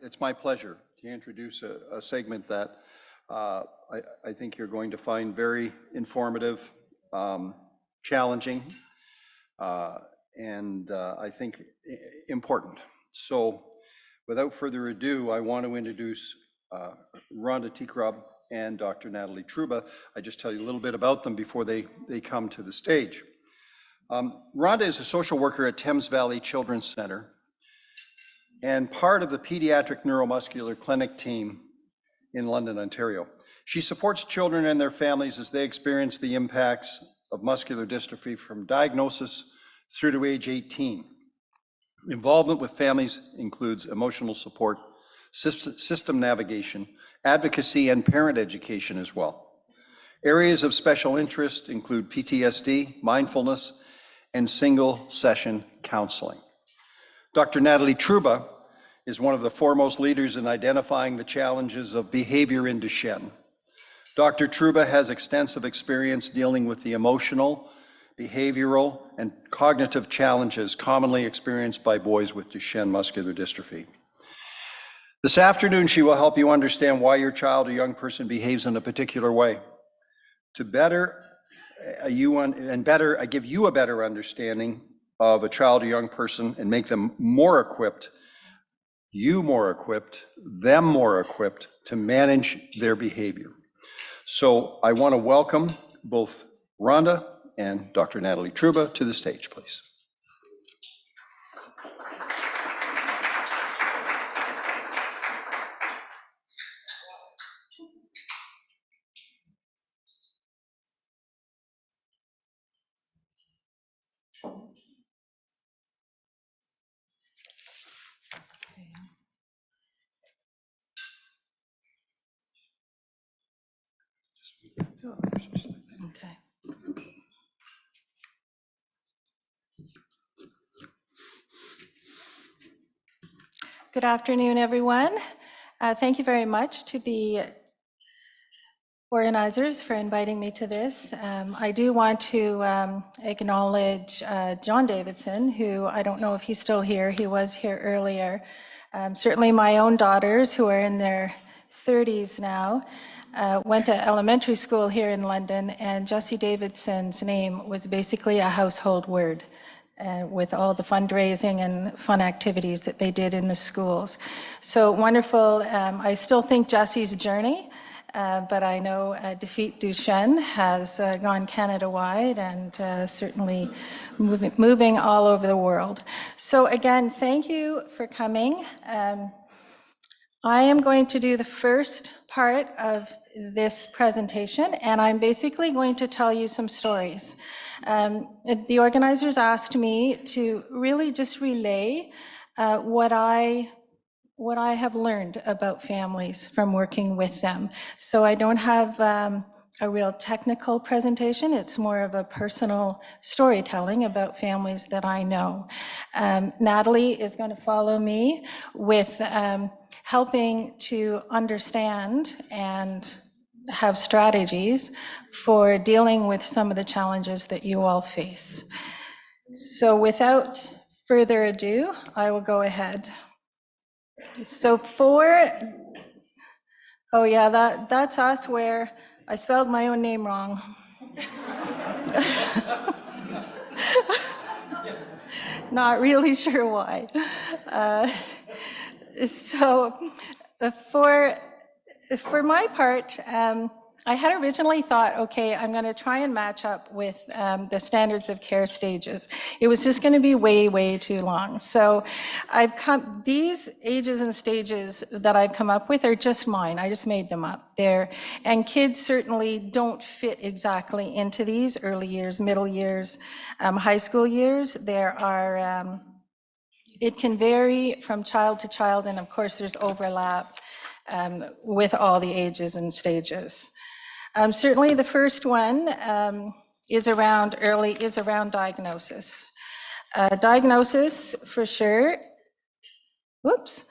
It's my pleasure to introduce a segment that I think you're going to find very informative, challenging, and I think important. So without further ado, I want to introduce Rhonda Teichrob and Dr. Natalie Truba. I just tell you a little bit about them before they come to the stage. Rhonda is a social worker at Thames Valley Children's Center and part of the Pediatric Neuromuscular Clinic team in London, Ontario. She supports children and their families as they experience the impacts of muscular dystrophy from diagnosis through to age 18. Involvement with families includes emotional support, system navigation, advocacy, and parent education as well. Areas of special interest include PTSD, mindfulness, and single session counseling. Dr. Natalie Truba is one of the foremost leaders in identifying the challenges of behavior in Duchenne. Dr. Truba has extensive experience dealing with the emotional, behavioral, and cognitive challenges commonly experienced by boys with Duchenne muscular dystrophy. This afternoon, she will help you understand why your child or young person behaves in a particular way. To give you a better understanding of a child or young person and make them more equipped, them more equipped to manage their behavior. So I want to welcome both Rhonda and Dr. Natalie Truba to the stage, please. Okay. Good afternoon, everyone. Thank you very much to the organizers for inviting me to this. I do want to acknowledge John Davidson, who I don't know if he's still here. He was here earlier. Certainly my own daughters, who are in their 30s now, went to elementary school here in London, and Jesse Davidson's name was basically a household word with all the fundraising and fun activities that they did in the schools. So wonderful. I still think Jesse's journey, but I know Defeat Duchenne has gone Canada-wide and certainly moving all over the world. So again, thank you for coming. I am going to do the first part of this presentation, and I'm basically going to tell you some stories. The organizers asked me to really just relay what I have learned about families from working with them. So I don't have a real technical presentation. It's more of a personal storytelling about families that I know. Natalie is going to follow me with helping to understand and have strategies for dealing with some of the challenges that you all face. So without further ado, I will go ahead. So oh yeah, that's us where I spelled my own name wrong. Not really sure why. So for my part, I had originally thought, okay, I'm going to try and match up with the standards of care stages. It was just going to be way, way too long. So these ages and stages that I've come up with are just mine. I just made them up there. And kids certainly don't fit exactly into these early years, middle years, high school years. There are, it can vary from child to child, and of course there's overlap with all the ages and stages. Certainly the first one is around diagnosis. Diagnosis for sure. Whoops.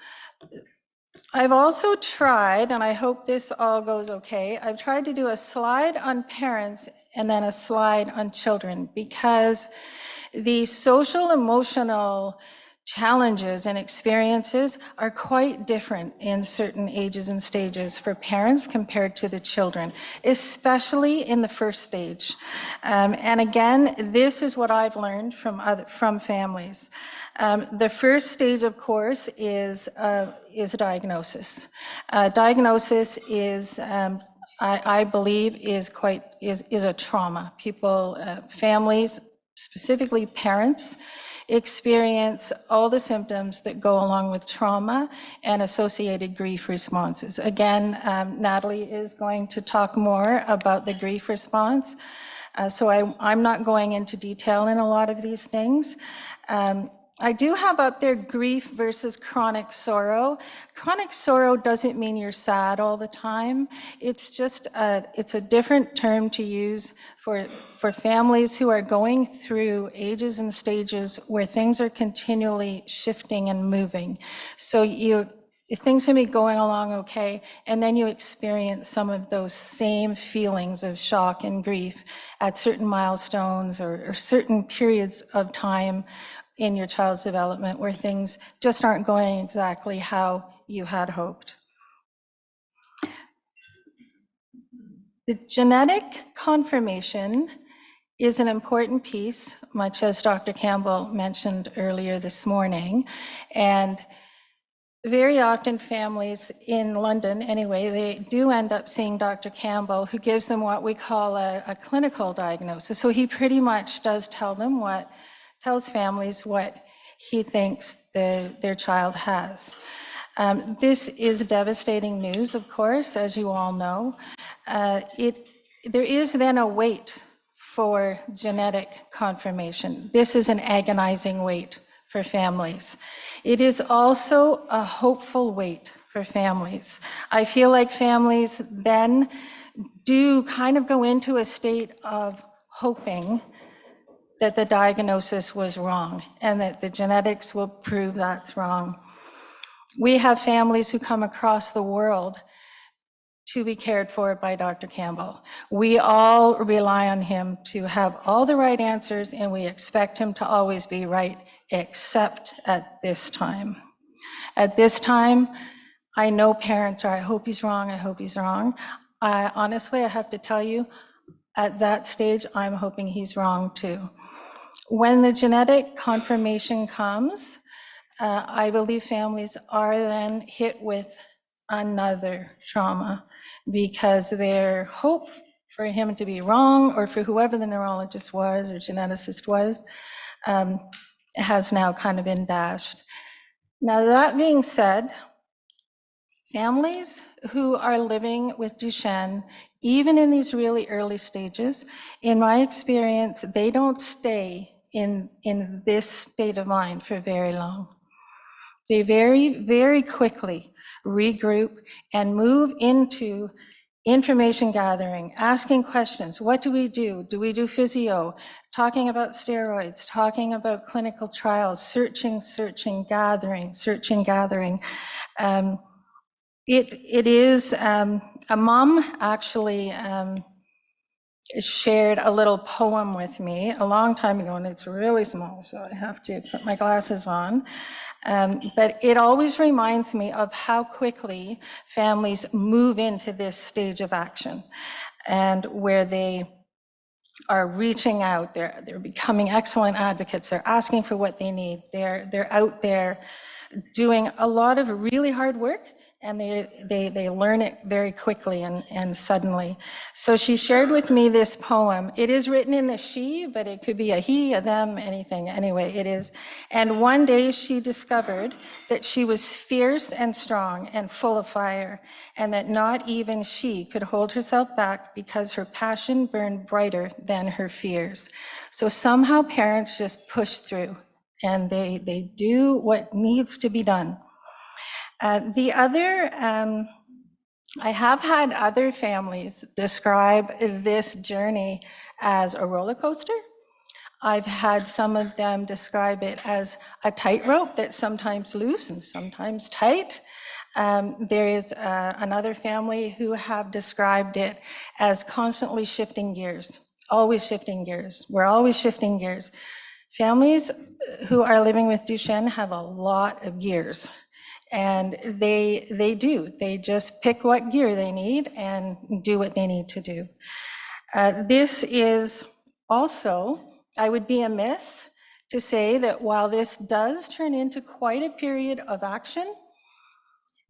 I've also tried, and I hope this all goes okay, I've tried to do a slide on parents and then a slide on children, because the social emotional challenges and experiences are quite different in certain ages and stages for parents compared to the children, especially in the first stage. And again, this is what I've learned from families. The first stage, of course, is a diagnosis. Diagnosis is, I believe, is a trauma. People, families, specifically parents, experience all the symptoms that go along with trauma and associated grief responses. Again, Natalie is going to talk more about the grief response. So I'm not going into detail in a lot of these things. I do have up there grief versus chronic sorrow. Chronic sorrow doesn't mean you're sad all the time. It's just it's a different term to use for families who are going through ages and stages where things are continually shifting and moving. So things can be going along okay, and then you experience some of those same feelings of shock and grief at certain milestones or certain periods of time in your child's development where things just aren't going exactly how you had hoped. The genetic confirmation is an important piece, much as Dr. Campbell mentioned earlier this morning. And very often families in London, anyway, they do end up seeing Dr. Campbell, who gives them what we call a clinical diagnosis. So he pretty much does tells families what he thinks their child has. This is devastating news, of course, as you all know. There is then a wait for genetic confirmation. This is an agonizing wait for families. It is also a hopeful wait for families. I feel like families then do kind of go into a state of hoping that the diagnosis was wrong and that the genetics will prove that's wrong. We have families who come across the world to be cared for by Dr. Campbell. We all rely on him to have all the right answers, and we expect him to always be right, except at this time. At this time, I know parents are, I hope he's wrong, I hope he's wrong. Honestly, I have to tell you, at that stage, I'm hoping he's wrong too. When the genetic confirmation comes, I believe families are then hit with another trauma because their hope for him to be wrong, or for whoever the neurologist was or geneticist was, has now kind of been dashed. Now, that being said, families who are living with Duchenne, even in these really early stages, in my experience, they don't stay in this state of mind for very long. They very, very quickly regroup and move into information gathering, asking questions. What do we do? Do we do physio? Talking about steroids, talking about clinical trials, searching, gathering. It is, a mom actually shared a little poem with me a long time ago, and it's really small, so I have to put my glasses on. But it always reminds me of how quickly families move into this stage of action, and where they are reaching out, they're becoming excellent advocates, they're asking for what they need, they're out there doing a lot of really hard work, and they learn it very quickly and suddenly. So she shared with me this poem. It is written in the she, but it could be a he, a them, anything. Anyway, it is. And one day she discovered that she was fierce and strong and full of fire, and that not even she could hold herself back because her passion burned brighter than her fears. So somehow parents just push through, and they do what needs to be done. The other, I have had other families describe this journey as a roller coaster. I've had some of them describe it as a tightrope that's sometimes loose and sometimes tight. There is another family who have described it as constantly shifting gears, always shifting gears. We're always shifting gears. Families who are living with Duchenne have a lot of gears, and they just pick what gear they need and do what they need to do. This is also, I would be amiss to say that while this does turn into quite a period of action,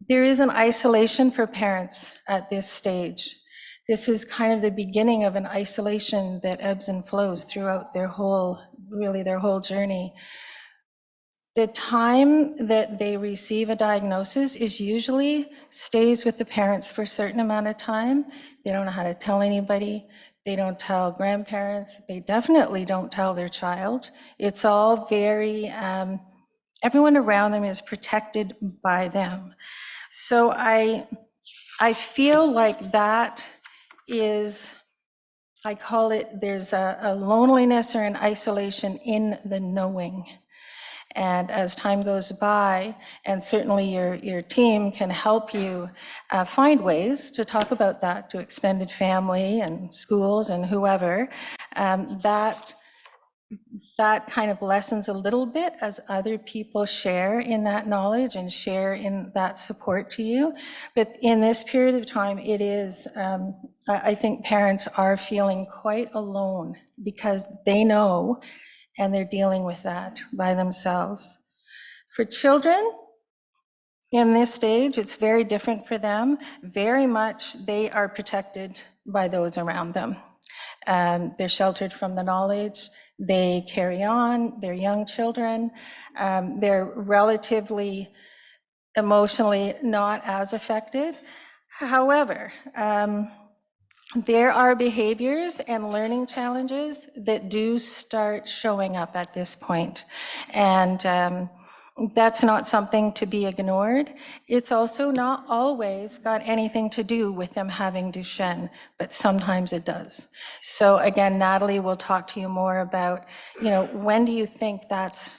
there is an isolation for parents at this stage. This is kind of the beginning of an isolation that ebbs and flows throughout their whole journey. The time that they receive a diagnosis is usually stays with the parents for a certain amount of time. They don't know how to tell anybody. They don't tell grandparents. They definitely don't tell their child. It's all very, everyone around them is protected by them. So I feel like that is, I call it, there's a loneliness or an isolation in the knowing. And as time goes by, and certainly your team can help you find ways to talk about that to extended family and schools and whoever, that kind of lessens a little bit as other people share in that knowledge and share in that support to you. But in this period of time, it is, I think parents are feeling quite alone because they know and they're dealing with that by themselves. For children, in this stage, it's very different for them. Very much they are protected by those around them. They're sheltered from the knowledge. They carry on. They're young children. They're relatively emotionally not as affected. However, there are behaviors and learning challenges that do start showing up at this point. And that's not something to be ignored. It's also not always got anything to do with them having Duchenne, but sometimes it does. So again, Natalie will talk to you more about, when do you think that's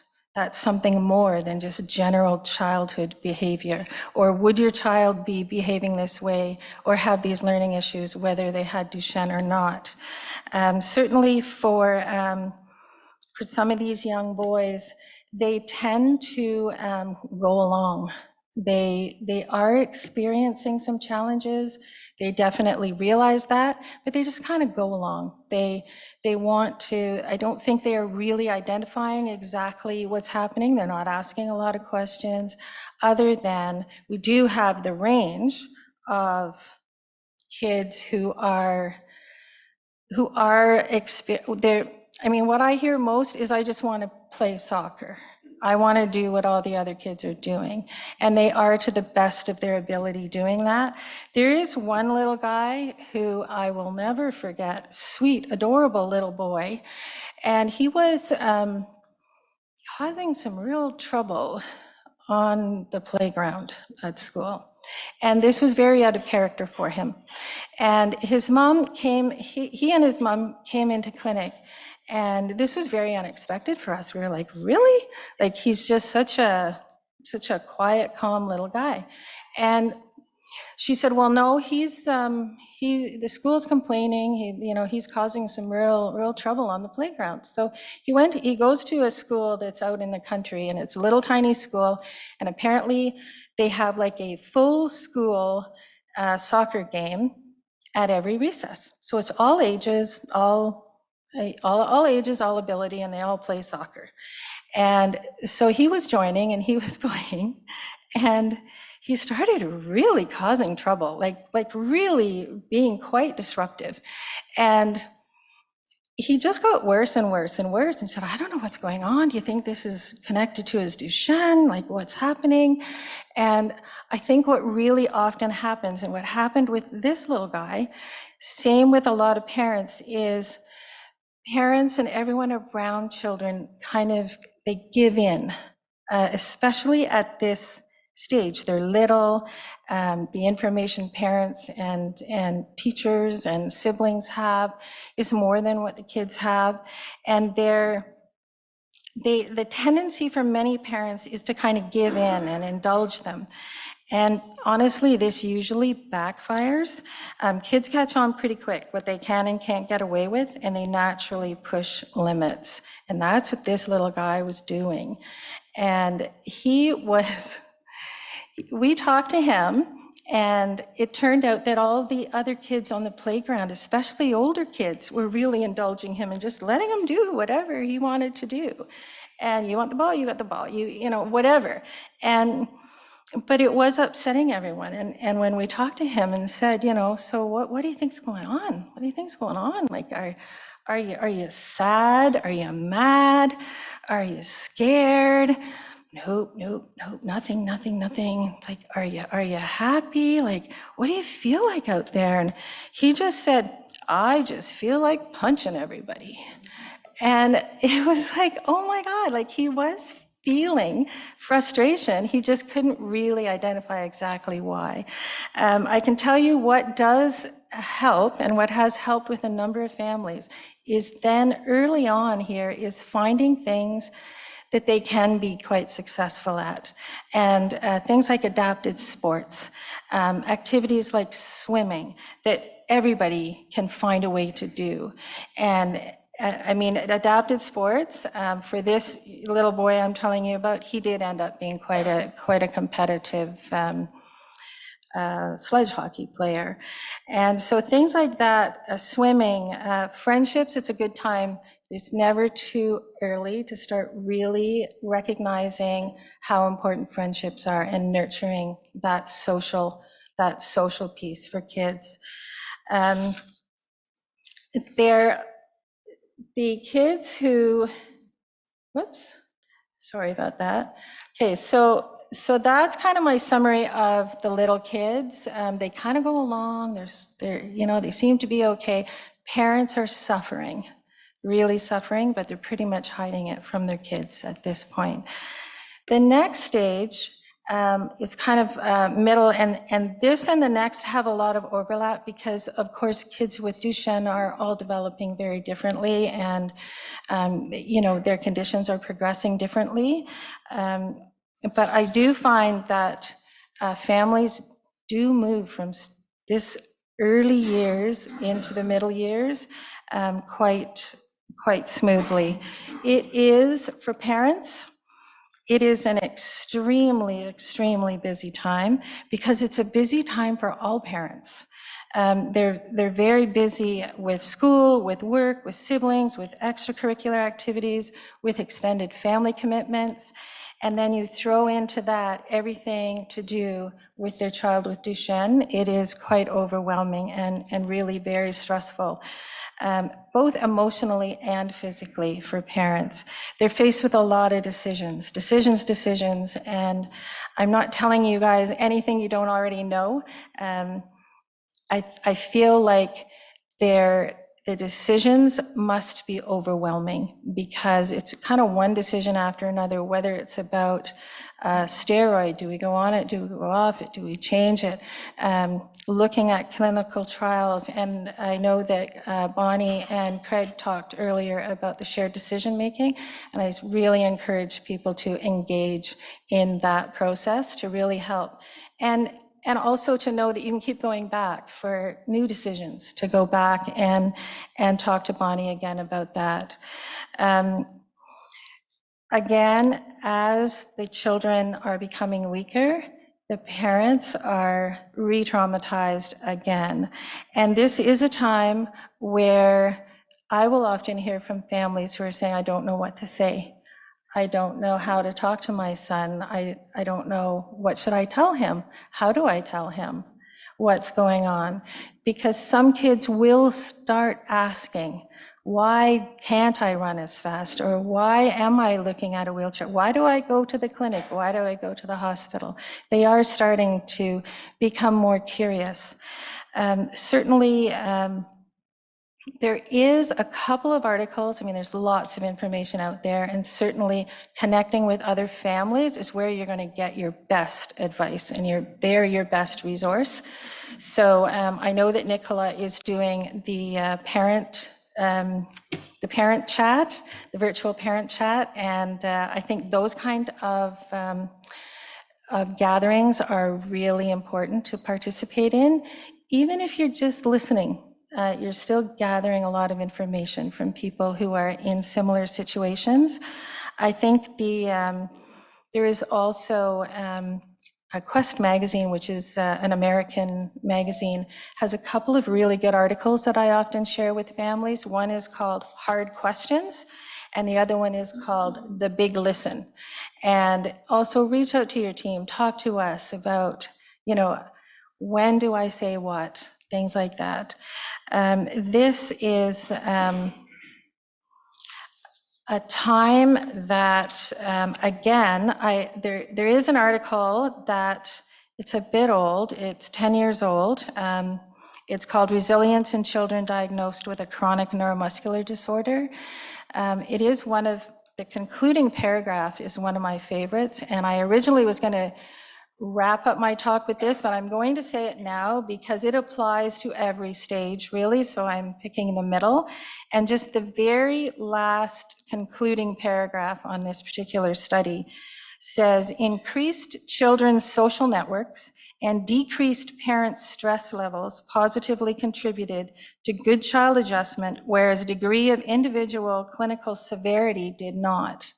something more than just general childhood behavior? Or would your child be behaving this way or have these learning issues, whether they had Duchenne or not? Certainly for some of these young boys, they tend to go along. They are experiencing some challenges. They definitely realize that, but they just kind of go along. They want to, I don't think they are really identifying exactly what's happening. They're not asking a lot of questions, other than we do have the range of kids who are what I hear most is, I just want to play soccer. I want to do what all the other kids are doing. And they are, to the best of their ability, doing that. There is one little guy who I will never forget, sweet, adorable little boy. And he was causing some real trouble on the playground at school. And this was very out of character for him. And his mom came, he and his mom came into clinic, and this was very unexpected for us. We were like, really? Like, he's just such a quiet, calm little guy. And she said, well, no, the school's complaining, he's causing some real trouble on the playground. So he goes to a school that's out in the country, and it's a little tiny school, and apparently they have like a full school soccer game at every recess. So it's all ages, all ages, all ability, and they all play soccer. And so he was joining and he was playing, and he started really causing trouble, like really being quite disruptive. And he just got worse and worse and worse, and said, I don't know what's going on. Do you think this is connected to his Duchenne? Like, what's happening? And I think what really often happens, and what happened with this little guy, same with a lot of parents, is parents and everyone around children they give in, especially at this stage. They're little. The information parents and teachers and siblings have is more than what the kids have. And the tendency for many parents is to kind of give in and indulge them. And honestly, this usually backfires. Kids catch on pretty quick what they can and can't get away with, and they naturally push limits. And that's what this little guy was doing. And we talked to him, and it turned out that all the other kids on the playground, especially older kids, were really indulging him and just letting him do whatever he wanted to do. And you want the ball, you got the ball, whatever. But it was upsetting everyone. And when we talked to him and said, so what do you think's going on? What do you think's going on? Like, are you sad? Are you mad? Are you scared? Nope, nothing. It's like, are you happy? Like, what do you feel like out there? And he just said, I just feel like punching everybody. And it was like, oh my God, like he was feeling frustration. He just couldn't really identify exactly why. I can tell you what does help and what has helped with a number of families is then early on here is finding things that they can be quite successful at. And things like adapted sports, activities like swimming that everybody can find a way to do. And I mean, adapted sports, for this little boy I'm telling you about, he did end up being quite a competitive sledge hockey player. And so things like that, swimming, friendships, it's a good time. It's never too early to start really recognizing how important friendships are and nurturing that social piece for kids. The kids who, whoops, sorry about that. Okay, so that's kind of my summary of the little kids. They kind of go along, they seem to be okay. Parents are suffering, really suffering, but they're pretty much hiding it from their kids at this point. The next stage is kind of middle, and this and the next have a lot of overlap because, of course, kids with Duchenne are all developing very differently, and their conditions are progressing differently. But I do find that families do move from this early years into the middle years quite smoothly. It is for parents. It is an extremely busy time because it's a busy time for all parents. They're very busy with school, with work, with siblings, with extracurricular activities, with extended family commitments. And then you throw into that everything to do with their child with Duchenne. It is quite overwhelming and really very stressful, both emotionally and physically for parents. They're faced with a lot of decisions, and I'm not telling you guys anything you don't already know. I feel like the decisions must be overwhelming because it's kind of one decision after another, whether it's about steroid, do we go on it, do we go off it, do we change it, looking at clinical trials. And I know that Bonnie and Craig talked earlier about the shared decision-making, and I really encourage people to engage in that process to really help. And also to know that you can keep going back for new decisions, to go back and talk to Bonnie again about that. Again, as the children are becoming weaker, the parents are re-traumatized again. And this is a time where I will often hear from families who are saying, I don't know what to say. I don't know how to talk to my son. I don't know, what should I tell him? How do I tell him what's going on? Because some kids will start asking, why can't I run as fast? Or why am I looking at a wheelchair? Why do I go to the clinic? Why do I go to the hospital? They are starting to become more curious. Certainly, there is a couple of articles. I mean, there's lots of information out there, and certainly connecting with other families is where you're going to get your best advice, and they're your best resource. So I know that Nicola is doing the parent chat, the virtual parent chat, and I think those kind of gatherings are really important to participate in. Even if you're just listening, you're still gathering a lot of information from people who are in similar situations. I think there is also a Quest magazine, which is an American magazine, has a couple of really good articles that I often share with families. One is called Hard Questions, and the other one is called The Big Listen. And also reach out to your team, talk to us about, when do I say what, things like that. This is a time that, again, there is an article that it's a bit old, it's 10 years old. It's called Resilience in Children Diagnosed with a Chronic Neuromuscular Disorder. It is the concluding paragraph is one of my favorites, and I originally was going to wrap up my talk with this, but I'm going to say it now because it applies to every stage, really, so I'm picking the middle. And just the very last concluding paragraph on this particular study says, increased children's social networks and decreased parent stress levels positively contributed to good child adjustment, whereas degree of individual clinical severity did not.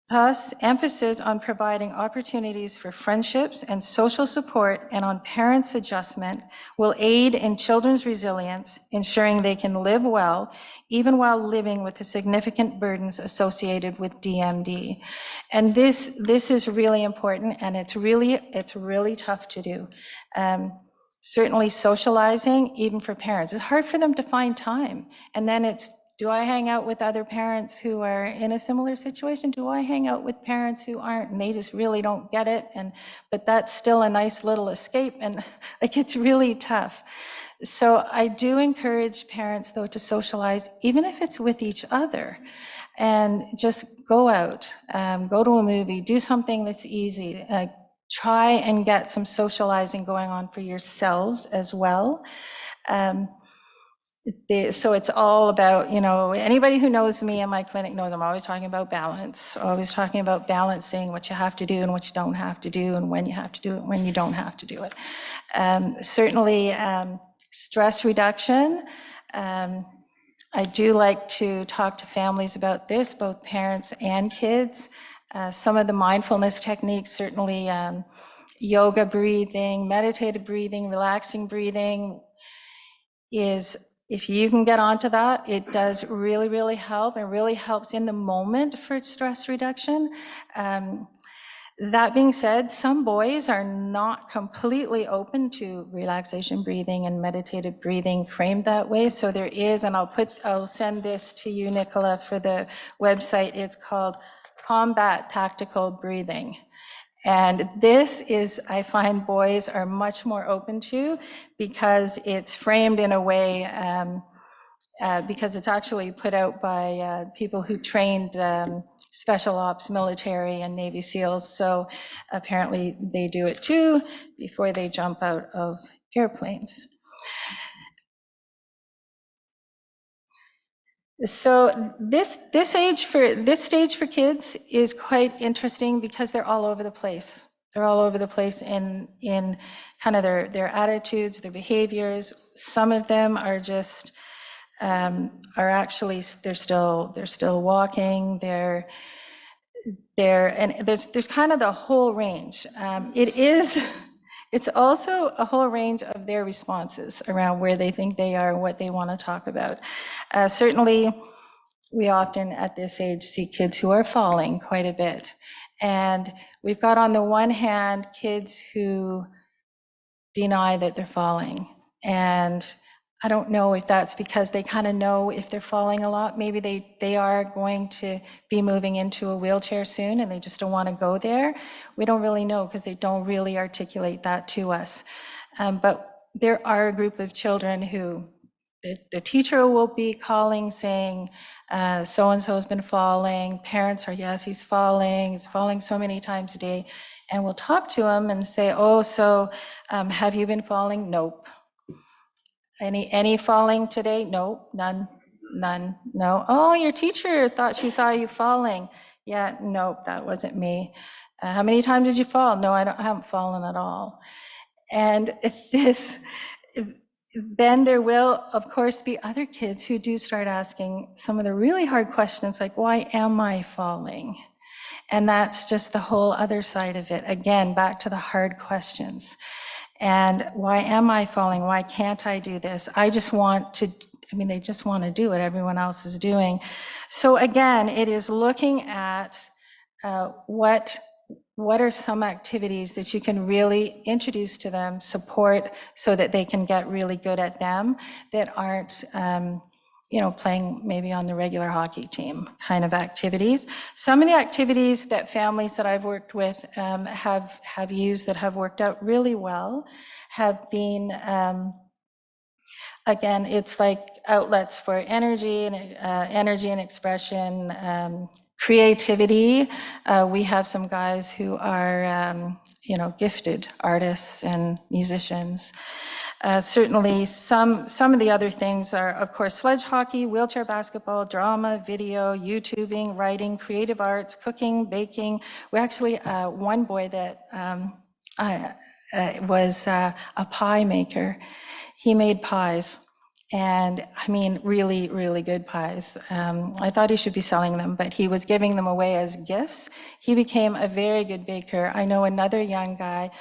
Thus, emphasis on providing opportunities for friendships and social support and on parents' adjustment will aid in children's resilience, ensuring they can live well, even while living with the significant burdens associated with DMD. And this is really important, and it's really tough to do. Certainly socializing, even for parents, it's hard for them to find time. And then it's, do I hang out with other parents who are in a similar situation? Do I hang out with parents who aren't, and they just really don't get it? But that's still a nice little escape, and like, it's really tough. So I do encourage parents, though, to socialize, even if it's with each other, and just go out, go to a movie, do something that's easy. Try and get some socializing going on for yourselves as well. So it's all about, anybody who knows me in my clinic knows I'm always talking about balance, always talking about balancing what you have to do and what you don't have to do, and when you have to do it, when you don't have to do it. Certainly stress reduction. I do like to talk to families about this, both parents and kids. Some of the mindfulness techniques, certainly yoga breathing, meditative breathing, relaxing breathing, is, if you can get onto that, it does really, really help. It really helps in the moment for stress reduction. That being said, some boys are not completely open to relaxation breathing and meditative breathing framed that way. So there is, and I'll send this to you, Nicola, for the website. It's called Combat Tactical Breathing. And this is, I find boys are much more open to, because it's framed in a way, because it's actually put out by people who trained special ops, military, and Navy SEALs. So apparently they do it too before they jump out of airplanes. So this stage for kids is quite interesting because they're all over the place. They're all over the place in kind of their attitudes, their behaviors. Some of them are just are actually, they're still walking. And there's kind of the whole range. It's also a whole range of their responses around where they think they are and what they want to talk about. Certainly, we often at this age see kids who are falling quite a bit. And we've got, on the one hand, kids who deny that they're falling. And I don't know if that's because they kind of know if they're falling a lot, maybe they are going to be moving into a wheelchair soon and they just don't want to go there. We don't really know because they don't really articulate that to us. But there are a group of children who the teacher will be calling saying, so-and-so has been falling. Parents are, yes, he's falling so many times a day. And we'll talk to him and say, oh, so have you been falling? Nope. Any falling today? Nope, none, no. Oh, your teacher thought she saw you falling. Yeah, nope, that wasn't me. How many times did you fall? No, I haven't fallen at all. And then there will, of course, be other kids who do start asking some of the really hard questions, like, why am I falling? And that's just the whole other side of it. Again, back to the hard questions. And why am I falling? Why can't I do this? I just want to, they just want to do what everyone else is doing. So again, it is looking at what are some activities that you can really introduce to them, support, so that they can get really good at them, that aren't playing maybe on the regular hockey team kind of activities. Some of the activities that families that I've worked with have used that have worked out really well have been, again, it's like outlets for energy and expression, creativity. We have some guys who are, gifted artists and musicians. Certainly some of the other things are, of course, sledge hockey, wheelchair basketball, drama, video, YouTubing, writing, creative arts, cooking, baking. We actually, one boy that was a pie maker. He made pies. And really, really good pies. I thought he should be selling them, but he was giving them away as gifts. He became a very good baker. I know another young guy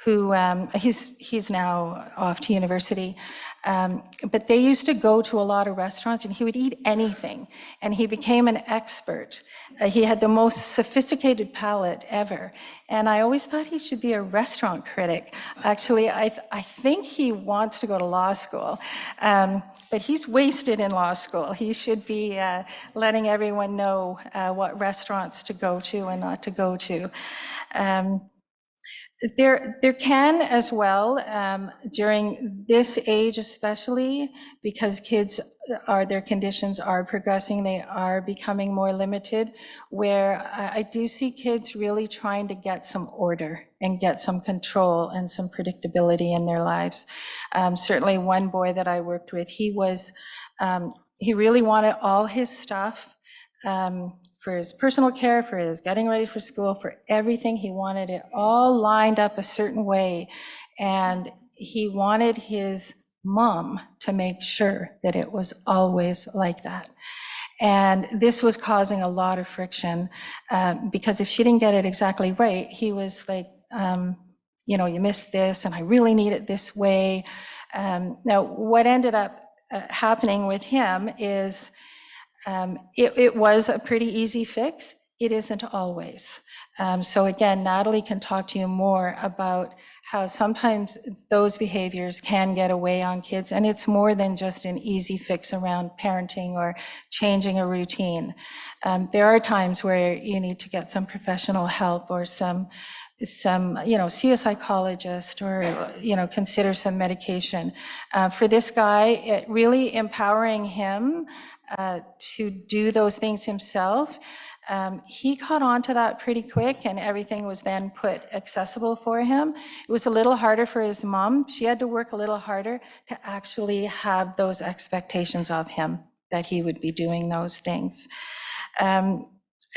who, he's now off to university, but they used to go to a lot of restaurants and he would eat anything, and he became an expert. He had the most sophisticated palate ever, and I always thought he should be a restaurant critic. Actually, I think he wants to go to law school, but he's wasted in law school. He should be letting everyone know what restaurants to go to and not to go to. There can as well, during this age especially, because kids their conditions are progressing, they are becoming more limited, where I do see kids really trying to get some order and get some control and some predictability in their lives. Certainly one boy that I worked with, he really wanted all his stuff, for his personal care, for his getting ready for school, for everything. He wanted it all lined up a certain way. And he wanted his mom to make sure that it was always like that. And this was causing a lot of friction, because if she didn't get it exactly right, he was like, you missed this, and I really need it this way. Now, what ended up happening with him is, it was a pretty easy fix. It isn't always. So again, Natalie can talk to you more about how sometimes those behaviors can get away on kids, and it's more than just an easy fix around parenting or changing a routine. There are times where you need to get some professional help, or some see a psychologist, or consider some medication. For this guy, it really empowering him to do those things himself. He caught on to that pretty quick, and everything was then put accessible for him. It was a little harder for his mom. She had to work a little harder to actually have those expectations of him, that he would be doing those things.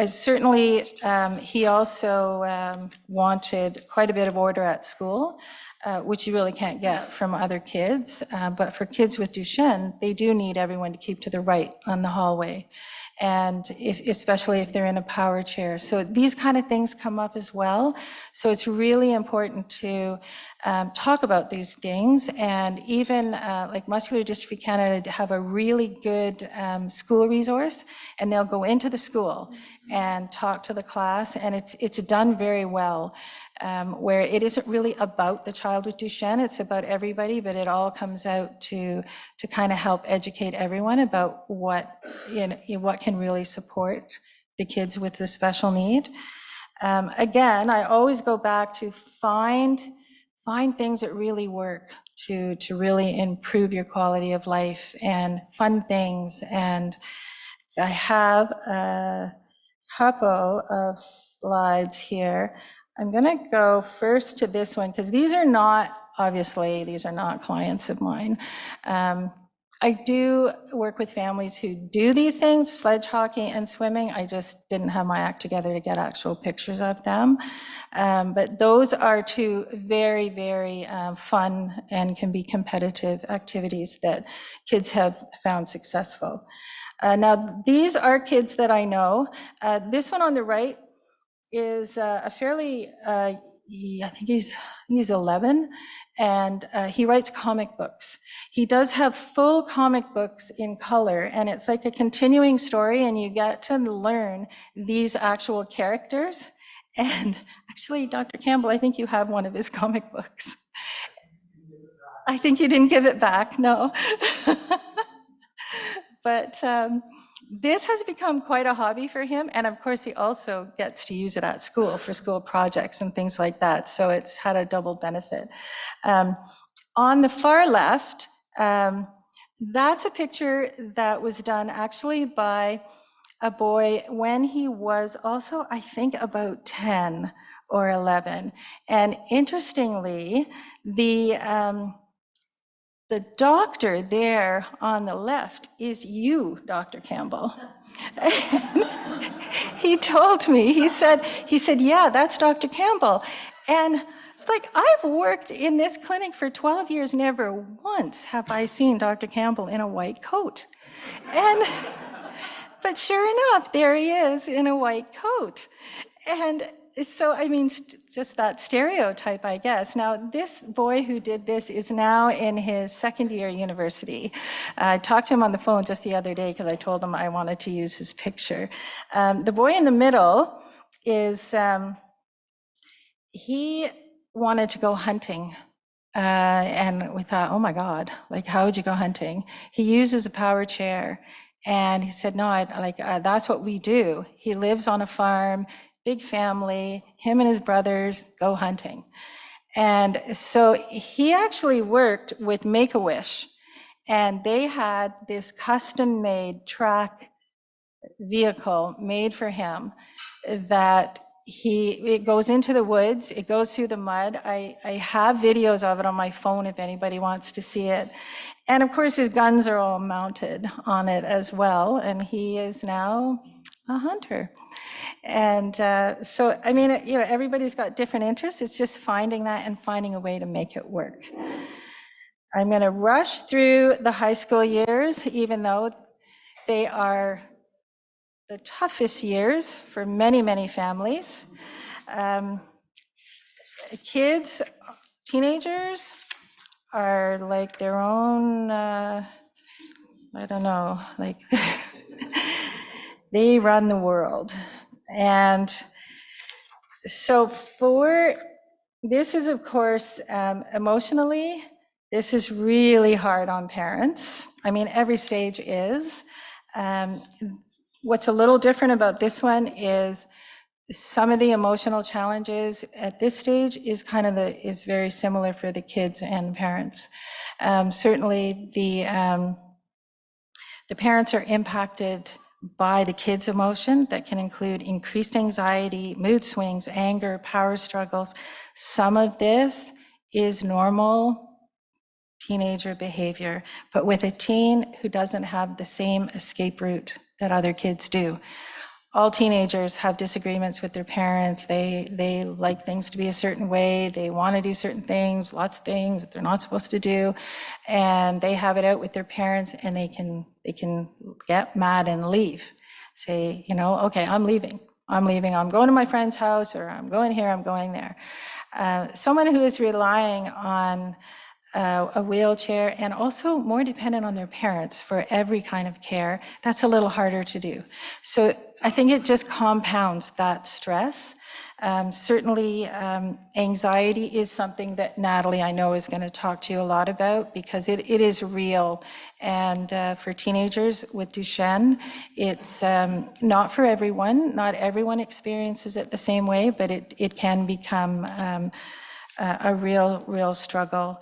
Certainly, he also wanted quite a bit of order at school, which you really can't get from other kids. But for kids with Duchenne, they do need everyone to keep to the right on the hallway, and especially if they're in a power chair. So these kind of things come up as well. So it's really important to talk about these things. And even like Muscular Dystrophy Canada have a really good school resource, and they'll go into the school and talk to the class, and it's done very well, where it isn't really about the child with Duchenne, it's about everybody, but it all comes out to kind of help educate everyone about what can really support the kids with the special need. Again, I always go back to find things that really work to really improve your quality of life, and fun things. And I have a couple of slides here. I'm going to go first to this one, because these are not clients of mine. I do work with families who do these things, sledge hockey and swimming. I just didn't have my act together to get actual pictures of them. But those are two very, very fun and can be competitive activities that kids have found successful. Now, these are kids that I know. This one on the right is a fairly, I think he's 11, and he writes comic books. He does have full comic books in color, and it's like a continuing story, and you get to learn these actual characters. And actually, Dr. Campbell, I think you have one of his comic books. I think you didn't give it back, no. But this has become quite a hobby for him. And of course, he also gets to use it at school for school projects and things like that. So it's had a double benefit. On the far left, that's a picture that was done actually by a boy when he was also, I think, about 10 or 11. And interestingly, the doctor there on the left is you, Dr. Campbell. He told me, he said, yeah, that's Dr. Campbell. And it's like, I've worked in this clinic for 12 years, never once have I seen Dr. Campbell in a white coat. But sure enough, there he is in a white coat. And so, I mean, just that stereotype, I guess. Now, this boy who did this is now in his second year university. I talked to him on the phone just the other day because I told him I wanted to use his picture. The boy in the middle is, he wanted to go hunting. And we thought, oh my God, like, how would you go hunting? He uses a power chair. And he said, no, that's what we do. He lives on a farm, big family, him and his brothers go hunting. And so he actually worked with Make-A-Wish, and they had this custom-made track vehicle made for him that it goes into the woods, it goes through the mud. I have videos of it on my phone if anybody wants to see it. And of course, his guns are all mounted on it as well, and he is now a hunter. And so, I mean, you know, everybody's got different interests. It's just finding that and finding a way to make it work. I'm going to rush through the high school years, even though they are the toughest years for many, many families. Kids, teenagers are like their own, I don't know, like they run the world. And so this is, of course, emotionally, this is really hard on parents. I mean, every stage is. What's a little different about this one is some of the emotional challenges at this stage is is very similar for the kids and parents. Certainly the parents are impacted by the kids' emotion that can include increased anxiety, mood swings, anger, power struggles. Some of this is normal teenager behavior, but with a teen who doesn't have the same escape route that other kids do. All teenagers have disagreements with their parents. They like things to be a certain way. They want to do certain things, lots of things that they're not supposed to do. And they have it out with their parents, and they can get mad and leave. Say, you know, okay, I'm leaving. I'm going to my friend's house, or I'm going here, I'm going there. Someone who is relying on a wheelchair and also more dependent on their parents for every kind of care, that's a little harder to do. So I think it just compounds that stress. Certainly, anxiety is something that Natalie, I know, is going to talk to you a lot about, because it is real. And for teenagers with Duchenne, it's not for everyone. Not everyone experiences it the same way, but it can become a real struggle.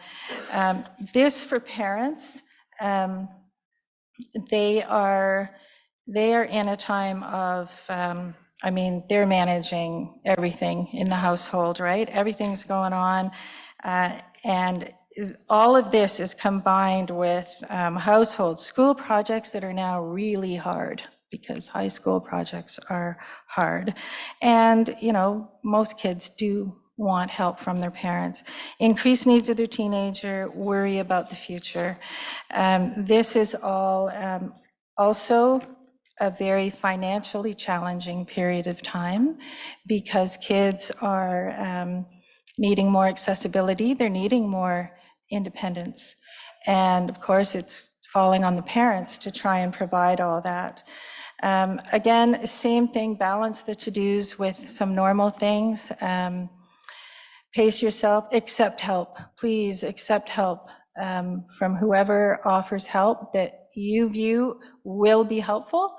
This for parents, they are in a time of, I mean, they're managing everything in the household, right? Everything's going on. And all of this is combined with household school projects that are now really hard, because high school projects are hard. And, you know, most kids do want help from their parents. Increased needs of their teenager, worry about the future. This is all also a very financially challenging period of time, because kids are needing more accessibility, they're needing more independence. And of course, it's falling on the parents to try and provide all that. Again, same thing, balance the to-dos with some normal things. Pace yourself, accept help. Please accept help from whoever offers help that you view will be helpful.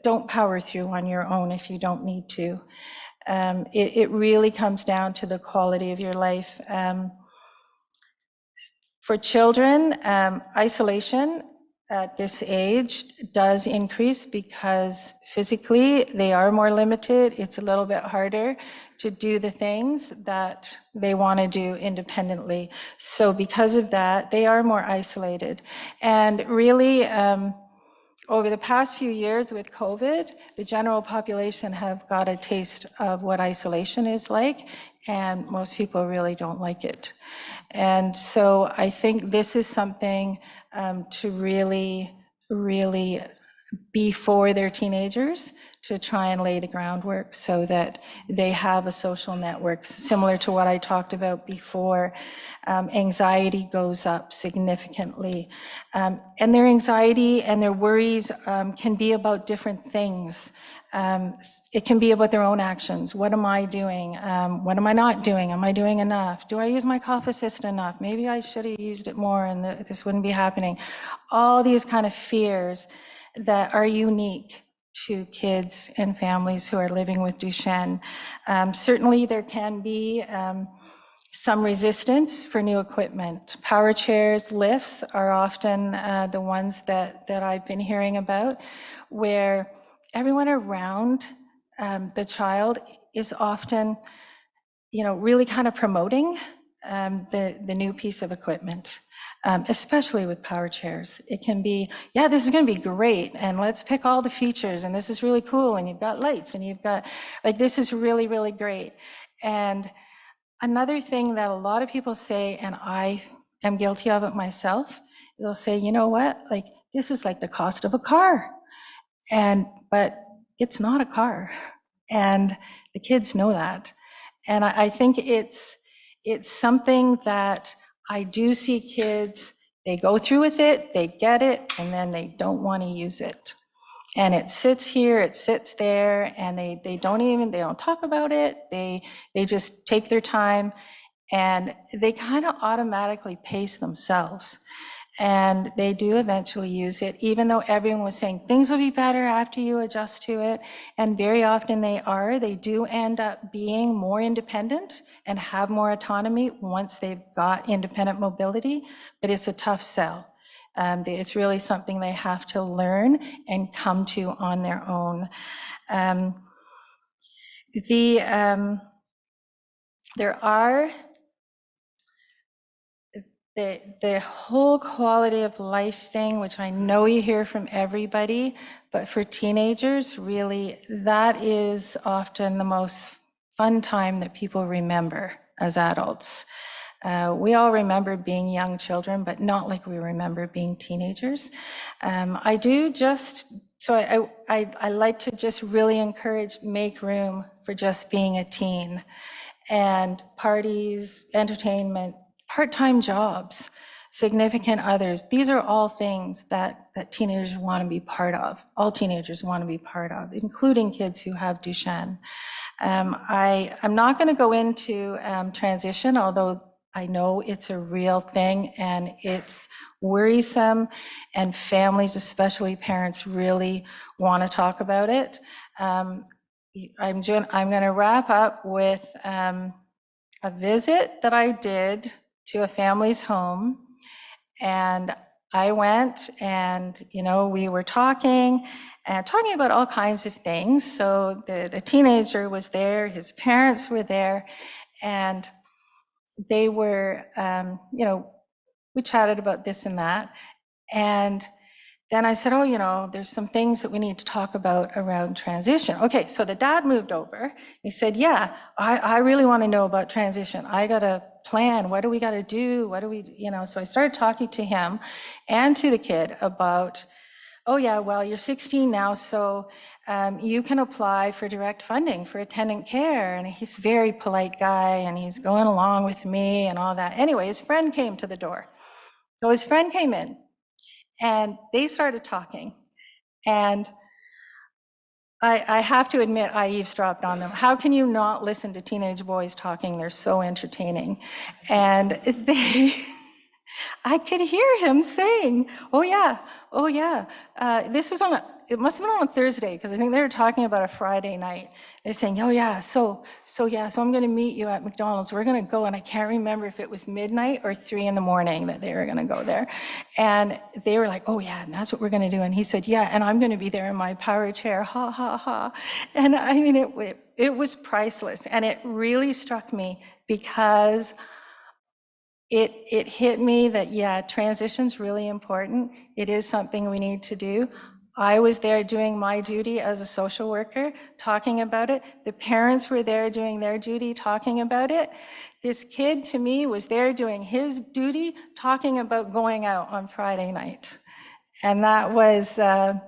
Don't power through on your own if you don't need to. It really comes down to the quality of your life. For children, isolation at this age does increase because physically they are more limited. It's a little bit harder to do the things that they want to do independently. So because of that, they are more isolated. And really, over the past few years with COVID, the general population have got a taste of what isolation is like, and most people really don't like it. And so I think this is something to really, really be for their teenagers, to try and lay the groundwork so that they have a social network similar to what I talked about before. Anxiety goes up significantly, and their anxiety and their worries can be about different things. It can be about their own actions. What am I doing? What am I not doing? Am I doing enough? Do I use my cough assist enough? Maybe I should have used it more and this wouldn't be happening. All these kind of fears that are unique to kids and families who are living with Duchenne. Certainly there can be some resistance for new equipment. Power chairs, lifts are often the ones that I've been hearing about, where everyone around the child is often, you know, really kind of promoting the new piece of equipment. Especially with power chairs. It can be, yeah, this is going to be great, and let's pick all the features, and this is really cool, and you've got lights, and you've got, like, this is really, really great. And another thing that a lot of people say, and I am guilty of it myself, they'll say, you know what, like, this is like the cost of a car. But it's not a car. And the kids know that. And I think it's something that I do see kids, they go through with it, they get it, and then they don't want to use it. And it sits here, it sits there, and they don't talk about it. They just take their time, and they kind of automatically pace themselves. And they do eventually use it, even though everyone was saying things will be better after you adjust to it. And very often they do end up being more independent and have more autonomy once they've got independent mobility, but it's a tough sell. It's really something they have to learn and come to on their own. There are the whole quality of life thing, which I know you hear from everybody, but for teenagers, really, that is often the most fun time that people remember as adults. We all remember being young children, but not like we remember being teenagers. I like to just really encourage, make room for just being a teen, and parties, entertainment, part-time jobs, significant others. These are all things that teenagers want to be part of. All teenagers want to be part of, including kids who have Duchenne. I'm not going to go into transition, although I know it's a real thing and it's worrisome, and families, especially parents, really want to talk about it. I'm going to wrap up with a visit that I did to a family's home, and I went and, we were talking about all kinds of things. So the teenager was there, his parents were there, and they were, we chatted about this and that. And then I said, oh, there's some things that we need to talk about around transition. Okay, so the dad moved over. He said, yeah, I really want to know about transition. I got a plan. What do we got to do? What do we, so I started talking to him and to the kid about, oh yeah, well, you're 16 now, so you can apply for direct funding for attendant care. And he's a very polite guy, and he's going along with me and all that. Anyway, his friend came to the door. So his friend came in, and they started talking. And I have to admit, I eavesdropped on them. How can you not listen to teenage boys talking? They're so entertaining. And I could hear him saying, oh yeah. This was it must have been on a Thursday, because I think they were talking about a Friday night. They're saying, oh yeah, so I'm gonna meet you at McDonald's. We're gonna go, and I can't remember if it was midnight or 3 in the morning that they were gonna go there. And they were like, oh yeah, and that's what we're gonna do. And he said, yeah, and I'm gonna be there in my power chair, ha, ha, ha. And I mean, it was priceless. And it really struck me, because it hit me that, yeah, transition's really important. It is something we need to do. I was there doing my duty as a social worker, talking about it. The parents were there doing their duty, talking about it. This kid, to me, was there doing his duty, talking about going out on Friday night. And that was, the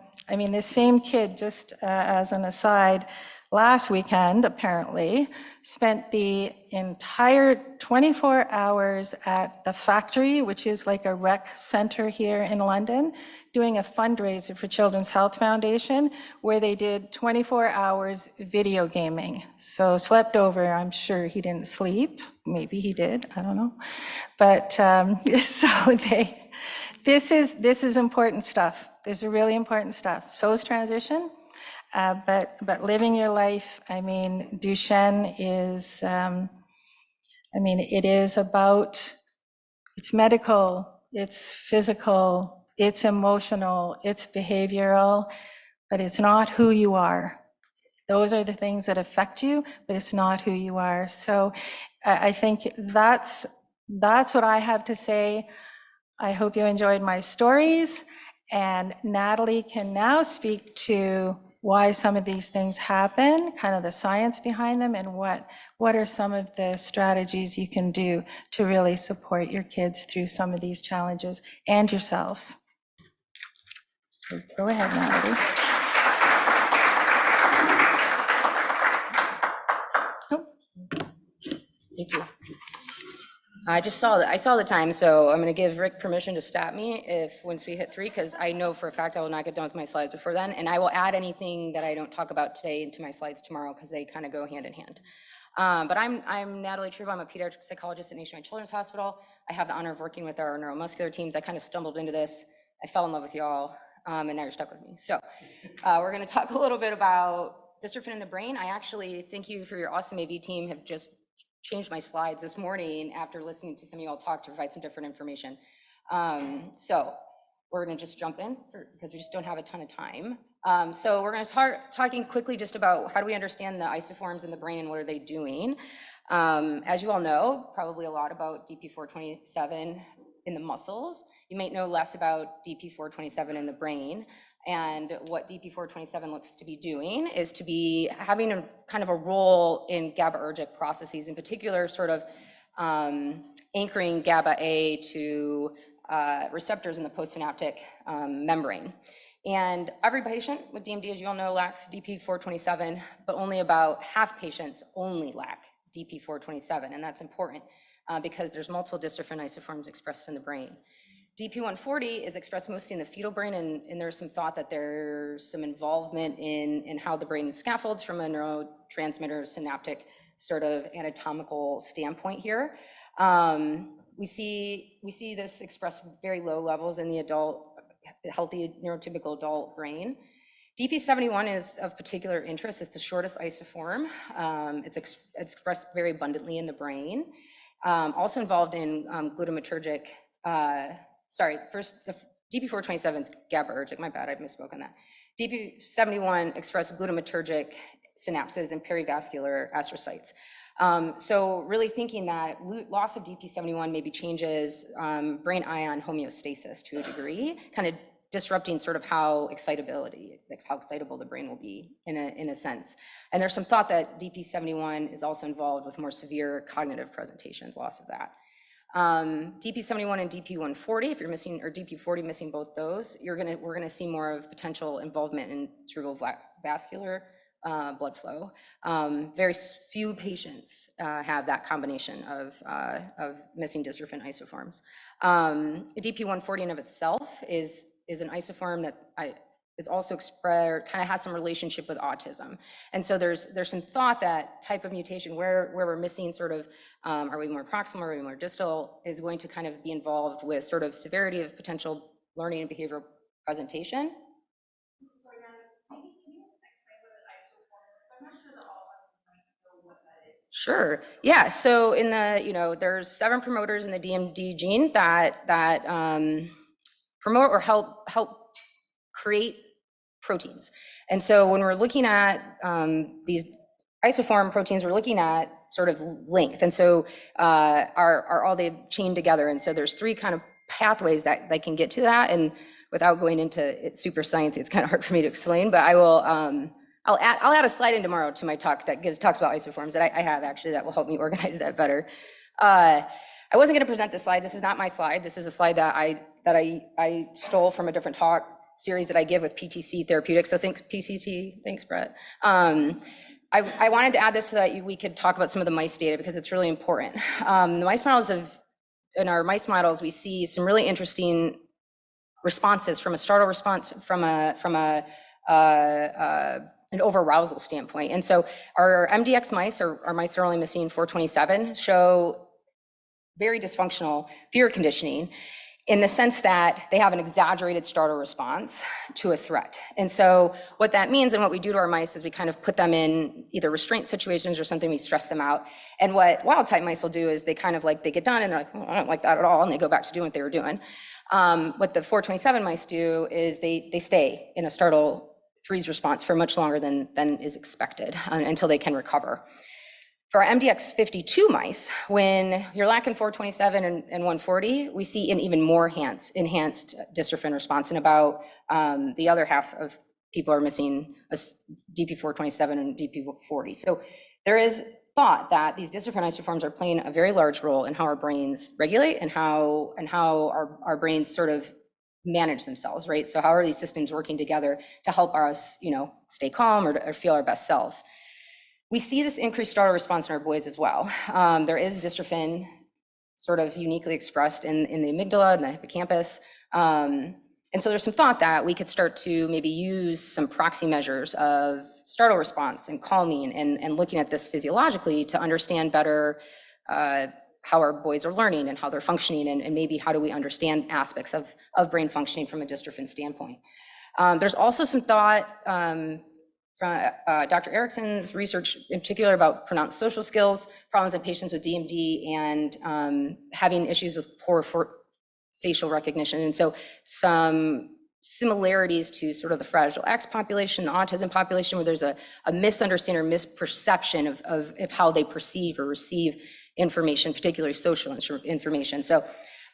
same kid, just as an aside, last weekend, apparently, spent the entire 24 hours at the Factory, which is like a rec center here in London, doing a fundraiser for Children's Health Foundation, where they did 24 hours video gaming. So slept over. I'm sure he didn't sleep. Maybe he did, I don't know. But this is important stuff. This is really important stuff. So is transition. But living your life, Duchenne is, it is about, it's medical, it's physical, it's emotional, it's behavioral, but it's not who you are. Those are the things that affect you, but it's not who you are. So I think that's what I have to say. I hope you enjoyed my stories, and Natalie can now speak to why some of these things happen, kind of the science behind them, and what are some of the strategies you can do to really support your kids through some of these challenges and yourselves. So go ahead, Natalie. Thank you. I saw the time, so I'm going to give Rick permission to stop me once we hit 3, because I know for a fact I will not get done with my slides before then, and I will add anything that I don't talk about today into my slides tomorrow, because they kind of go hand in hand. But I'm Natalie Truba. I'm a pediatric psychologist at Nationwide Children's Hospital. I have the honor of working with our neuromuscular teams. I kind of stumbled into this. I fell in love with y'all, and now you're stuck with me. So we're going to talk a little bit about dystrophin in the brain. I actually thank you for your awesome AV team. Have just changed my slides this morning after listening to some of you all talk to provide some different information. So we're going to just jump in because we just don't have a ton of time. So we're going to start talking quickly just about how do we understand the isoforms in the brain and what are they doing. As you all know, probably a lot about DP427 in the muscles. You might know less about DP427 in the brain. And what DP427 looks to be doing is to be having a kind of a role in GABAergic processes, in particular sort of anchoring GABA A to receptors in the postsynaptic membrane. And every patient with DMD, as you all know, lacks DP427, but only about half patients only lack DP427. And that's important because there's multiple dystrophin isoforms expressed in the brain. DP140 is expressed mostly in the fetal brain, and there's some thought that there's some involvement in how the brain scaffolds from a neurotransmitter synaptic sort of anatomical standpoint here. We see this expressed very low levels in the healthy neurotypical adult brain. DP71 is of particular interest. It's the shortest isoform. It's expressed very abundantly in the brain. Also involved in glutamatergic, the DP427 is GABAergic, my bad, I misspoke on that. DP71 expressed glutamatergic synapses and perivascular astrocytes. So really thinking that loss of DP71 maybe changes brain ion homeostasis to a degree, kind of disrupting sort of how excitable the brain will be in a sense. And there's some thought that DP71 is also involved with more severe cognitive presentations, loss of that. DP71 and DP140, if you're missing, or DP40 missing both those, we're gonna see more of potential involvement in cerebrovascular blood flow. Very few patients have that combination of missing dystrophin isoforms. DP140 in of itself is an isoform that is also expressed, kind of has some relationship with autism. And so there's some thought that type of mutation where we're missing sort of, are we more proximal, are we more distal, is going to kind of be involved with sort of severity of potential learning and behavioral presentation. Sorry, maybe can you explain what an isoform is? Because I'm not sure that all of us might know what that is. Sure. Yeah. So in the, there's 7 promoters in the DMD gene that promote or help create proteins. And so when we're looking at these isoform proteins, we're looking at sort of length. And so are all they chained together? And so there's 3 kind of pathways that they can get to that. And without going into it super science, it's kind of hard for me to explain, but I will, I'll add a slide in tomorrow to my talk that talks about isoforms that I have actually that will help me organize that better. I wasn't going to present this slide. This is not my slide. This is a slide that I stole from a different talk series that I give with PTC Therapeutics. So thanks PCT, thanks Brett. I wanted to add this so that we could talk about some of the mice data because it's really important. The mice models in our mice models, we see some really interesting responses from a startle response, from an over-arousal standpoint. And so our MDX mice, our mice that are only missing 427, show very dysfunctional fear conditioning in the sense that they have an exaggerated startle response to a threat. And so what that means and what we do to our mice is we kind of put them in either restraint situations or something, we stress them out. And what wild type mice will do is they kind of like, they get done and they're like, oh, I don't like that at all. And they go back to doing what they were doing. What the 427 mice do is they stay in a startle freeze response for much longer than is expected until they can recover. For our MDX52 mice, when you're lacking 427 and 140, we see an even more enhanced dystrophin response, and about the other half of people are missing a DP427 and DP40. So there is thought that these dystrophin isoforms are playing a very large role in how our brains regulate and how our brains sort of manage themselves, right? So how are these systems working together to help us, stay calm or feel our best selves? We see this increased startle response in our boys as well. There is dystrophin sort of uniquely expressed in the amygdala and the hippocampus. And so there's some thought that we could start to maybe use some proxy measures of startle response and calming and looking at this physiologically to understand better how our boys are learning and how they're functioning, and maybe how do we understand aspects of brain functioning from a dystrophin standpoint. There's also some thought from Dr. Erickson's research in particular about pronounced social skills, problems in patients with DMD, and having issues with poor facial recognition. And so some similarities to sort of the Fragile X population, the autism population, where there's a misunderstanding or misperception of how they perceive or receive information, particularly social information. So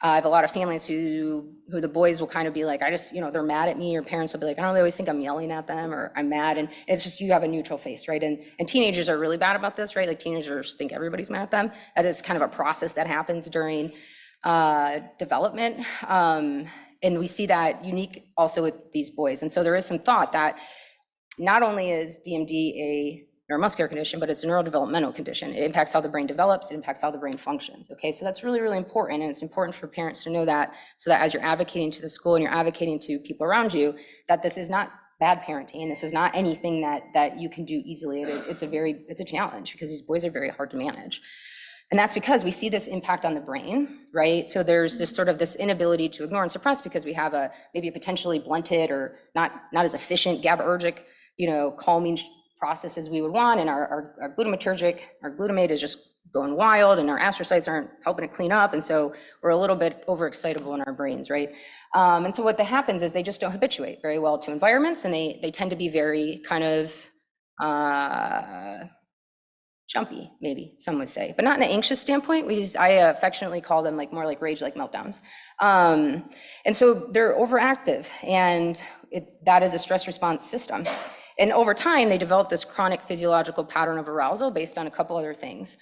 I have a lot of families who the boys will kind of be like, they're mad at me, or parents will be like, I don't know, they always think I'm yelling at them or I'm mad. And it's just, you have a neutral face, right? And teenagers are really bad about this, right? Like teenagers think everybody's mad at them. That is kind of a process that happens during development. And we see that unique also with these boys. And so there is some thought that not only is DMD a neuromuscular condition, but it's a neurodevelopmental condition. It impacts how the brain develops, it impacts how the brain functions, okay? So that's really, really important, and it's important for parents to know that, so that as you're advocating to the school and you're advocating to people around you, that this is not bad parenting, this is not anything that you can do easily. It's a challenge, because these boys are very hard to manage. And that's because we see this impact on the brain, right? So there's this sort of this inability to ignore and suppress, because we have maybe a potentially blunted or not as efficient GABAergic, calming process as we would want, and our glutamatergic, our glutamate is just going wild, and our astrocytes aren't helping to clean up, and so we're a little bit overexcitable in our brains, right? And so what that happens is they just don't habituate very well to environments, and they tend to be very kind of jumpy, maybe some would say, but not in an anxious standpoint. I affectionately call them like more like rage, like meltdowns. And so they're overactive, and that is a stress response system. And over time, they develop this chronic physiological pattern of arousal based on a couple other things.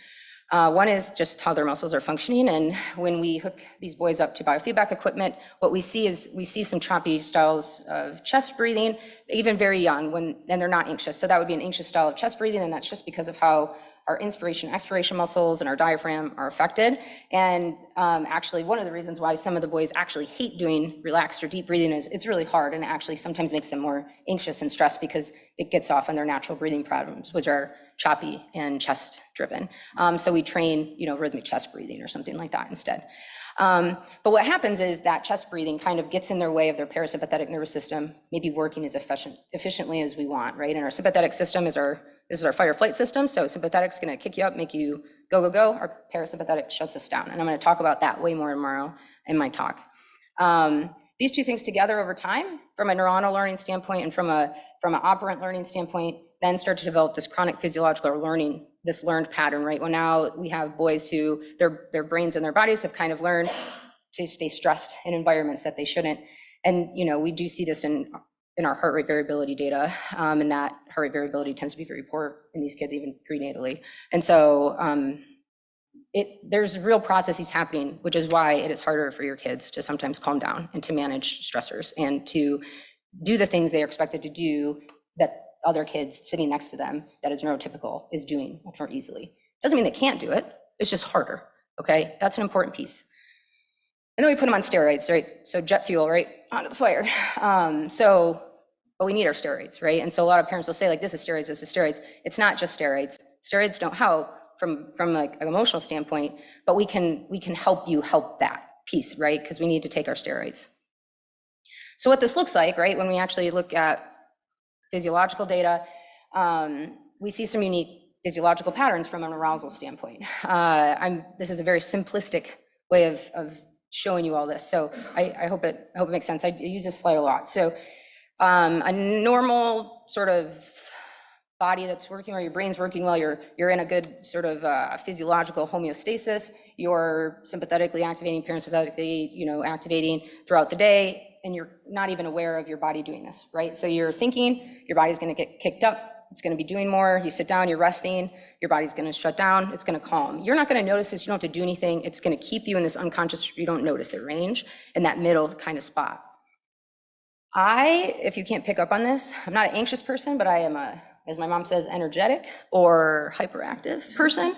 One is just how their muscles are functioning. And when we hook these boys up to biofeedback equipment, what we see is some choppy styles of chest breathing, even very young, and they're not anxious. So that would be an anxious style of chest breathing, and that's just because of how our inspiration, expiration muscles and our diaphragm are affected. And actually, one of the reasons why some of the boys actually hate doing relaxed or deep breathing is it's really hard, and it actually sometimes makes them more anxious and stressed because it gets off on their natural breathing patterns, which are choppy and chest driven. So we train, rhythmic chest breathing or something like that instead. But what happens is that chest breathing kind of gets in their way of their parasympathetic nervous system, maybe working as efficiently as we want, right? And our sympathetic system is this is our fight or flight system. So sympathetic's gonna kick you up, make you go, go, go. Our parasympathetic shuts us down. And I'm gonna talk about that way more tomorrow in my talk. These two things together over time, from a neuronal learning standpoint and from an operant learning standpoint, then start to develop this chronic physiological learning, this learned pattern, right? Well, now we have boys who their brains and their bodies have kind of learned to stay stressed in environments that they shouldn't. And we do see this in our heart rate variability data, and that heart rate variability tends to be very poor in these kids, even prenatally. And so there's real processes happening, which is why it is harder for your kids to sometimes calm down and to manage stressors and to do the things they are expected to do that other kids sitting next to them that is neurotypical is doing much more easily. Doesn't mean they can't do it, it's just harder, okay? That's an important piece. And then we put them on steroids, right? So jet fuel, right, onto the fire. But we need our steroids, right? And so a lot of parents will say like, this is steroids, this is steroids. It's not just steroids. Steroids don't help from like an emotional standpoint, but we can help you help that piece, right? Because we need to take our steroids. So what this looks like, right, when we actually look at physiological data, we see some unique physiological patterns from an arousal standpoint. This is a very simplistic way of showing you all this. So I hope it makes sense. I use this slide a lot. So a normal sort of body that's working well, your brain's working well, you're in a good sort of physiological homeostasis, you're sympathetically activating, parasympathetically, activating throughout the day, and you're not even aware of your body doing this, right? So you're thinking, your body's gonna get kicked up, it's gonna be doing more, you sit down, you're resting, your body's gonna shut down, it's gonna calm. You're not gonna notice this, you don't have to do anything, it's gonna keep you in this unconscious, you don't notice it range, in that middle kind of spot. If you can't pick up on this, I'm not an anxious person, but I am as my mom says, energetic or hyperactive person.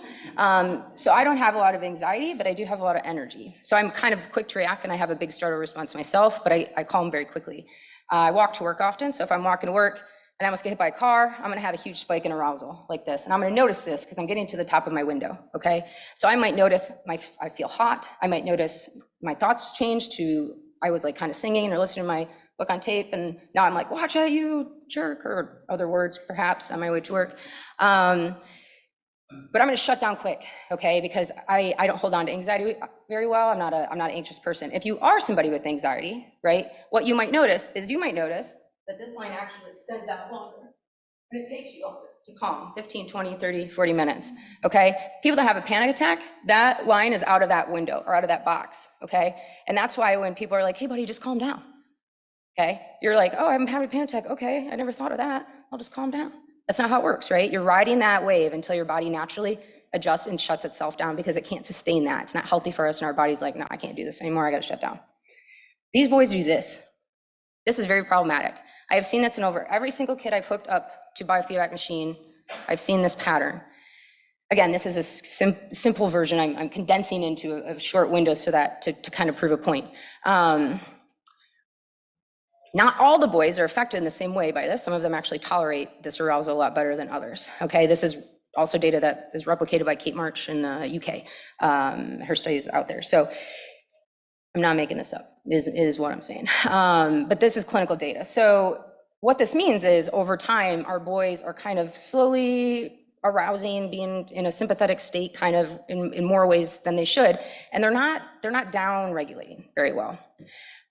So I don't have a lot of anxiety, but I do have a lot of energy. So I'm kind of quick to react, and I have a big startle response myself, but I calm very quickly. I walk to work often, so if I'm walking to work and I almost get hit by a car, I'm gonna have a huge spike in arousal like this. And I'm gonna notice this because I'm getting to the top of my window, okay? So I might notice I feel hot. I might notice my thoughts change to, I was like kind of singing or listening to my book on tape, and now I'm like, watch out, you jerk, or other words perhaps on my way to work. But I'm gonna shut down quick, okay? Because I don't hold on to anxiety very well. I'm not an anxious person. If you are somebody with anxiety, right, what you might notice is that this line actually extends out longer, and it takes you longer to calm, 15, 20, 30, 40 minutes, okay? People that have a panic attack, that line is out of that window or out of that box, okay? And that's why when people are like, hey buddy, just calm down. Okay, you're like, oh, I'm having a panic attack. Okay, I never thought of that. I'll just calm down. That's not how it works, right? You're riding that wave until your body naturally adjusts and shuts itself down because it can't sustain that. It's not healthy for us, and our body's like, no, I can't do this anymore. I got to shut down. These boys do this. This is very problematic. I have seen this in over every single kid I've hooked up to biofeedback machine. I've seen this pattern. Again, this is a simple version. I'm condensing into a short window so that to kind of prove a point. Not all the boys are affected in the same way by this. Some of them actually tolerate this arousal a lot better than others. Okay, this is also data that is replicated by Kate March in the UK. Her study is out there. So I'm not making this up, is what I'm saying. But this is clinical data. So what this means is over time, our boys are kind of slowly arousing, being in a sympathetic state kind of in more ways than they should. And they're not down regulating very well.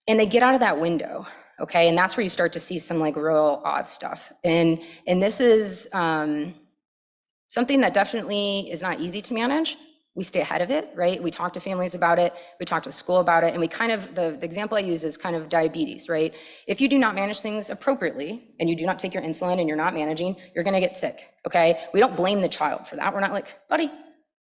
And they get out of that window. Okay, and that's where you start to see some like real odd stuff. And this is Something that definitely is not easy to manage, we stay ahead of it, right? We talk to families about it, we talk to school about it, and we kind of, the example I use is kind of diabetes, right? If you do not manage things appropriately, and you do not take your insulin and you're not managing, you're gonna get sick, okay? We don't blame the child for that. We're not like, buddy,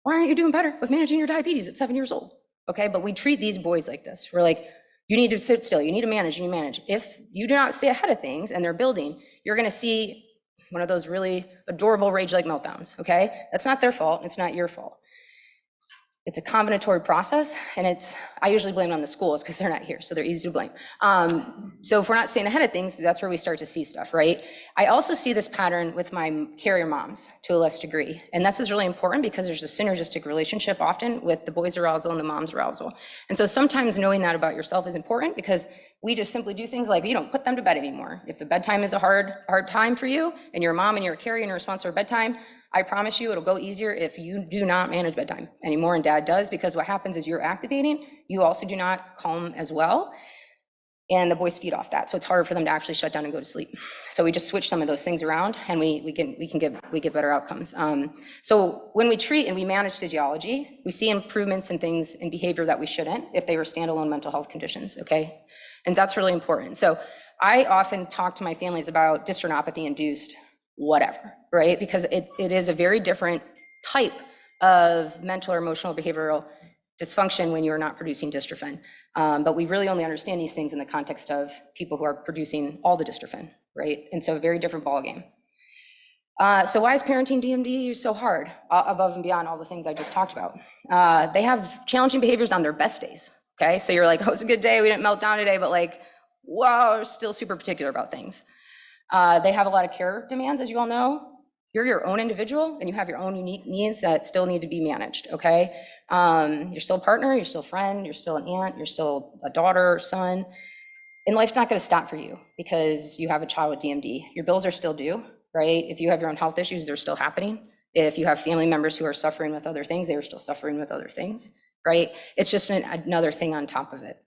why aren't you doing better with managing your diabetes at 7 years old? Okay, but we treat these boys like this. We're like, you need to sit still, you need to manage, you need to manage. If you do not stay ahead of things and they're building, you're gonna see one of those really adorable rage-like meltdowns, okay? That's not their fault, it's not your fault. It's a combinatory process, and I usually blame it on the schools because they're not here, so they're easy to blame. So if we're not staying ahead of things, that's where we start to see stuff, right? I also see this pattern with my carrier moms to a less degree, and that's really important because there's a synergistic relationship often with the boys' arousal and the mom's arousal. And so sometimes knowing that about yourself is important because we just simply do things like, you don't put them to bed anymore. If the bedtime is a hard time for you, and you're a mom and you're a carrier and you're responsible for bedtime, I promise you it'll go easier if you do not manage bedtime anymore and dad does, because what happens is you're activating, you also do not calm as well, and the boys feed off that. So it's harder for them to actually shut down and go to sleep. So we just switch some of those things around and we get better outcomes. So when we treat and we manage physiology, we see improvements in things in behavior that we shouldn't if they were standalone mental health conditions, okay? And that's really important. So I often talk to my families about dystrophy induced whatever, right? Because it is a very different type of mental or emotional behavioral dysfunction when you're not producing dystrophin. But we really only understand these things in the context of people who are producing all the dystrophin, right? And so a very different ballgame. So why is parenting DMD so hard, above and beyond all the things I just talked about? They have challenging behaviors on their best days, okay? So you're like, oh, it's a good day, we didn't melt down today, but like, wow, we're still super particular about things. They have a lot of care demands, as you all know. You're your own individual and you have your own unique needs that still need to be managed, okay? You're still a partner, you're still a friend, you're still an aunt, you're still a daughter or son. And life's not gonna stop for you because you have a child with DMD. Your bills are still due, right? If you have your own health issues, they're still happening. If you have family members who are suffering with other things, they are still suffering with other things, right? It's just another thing on top of it.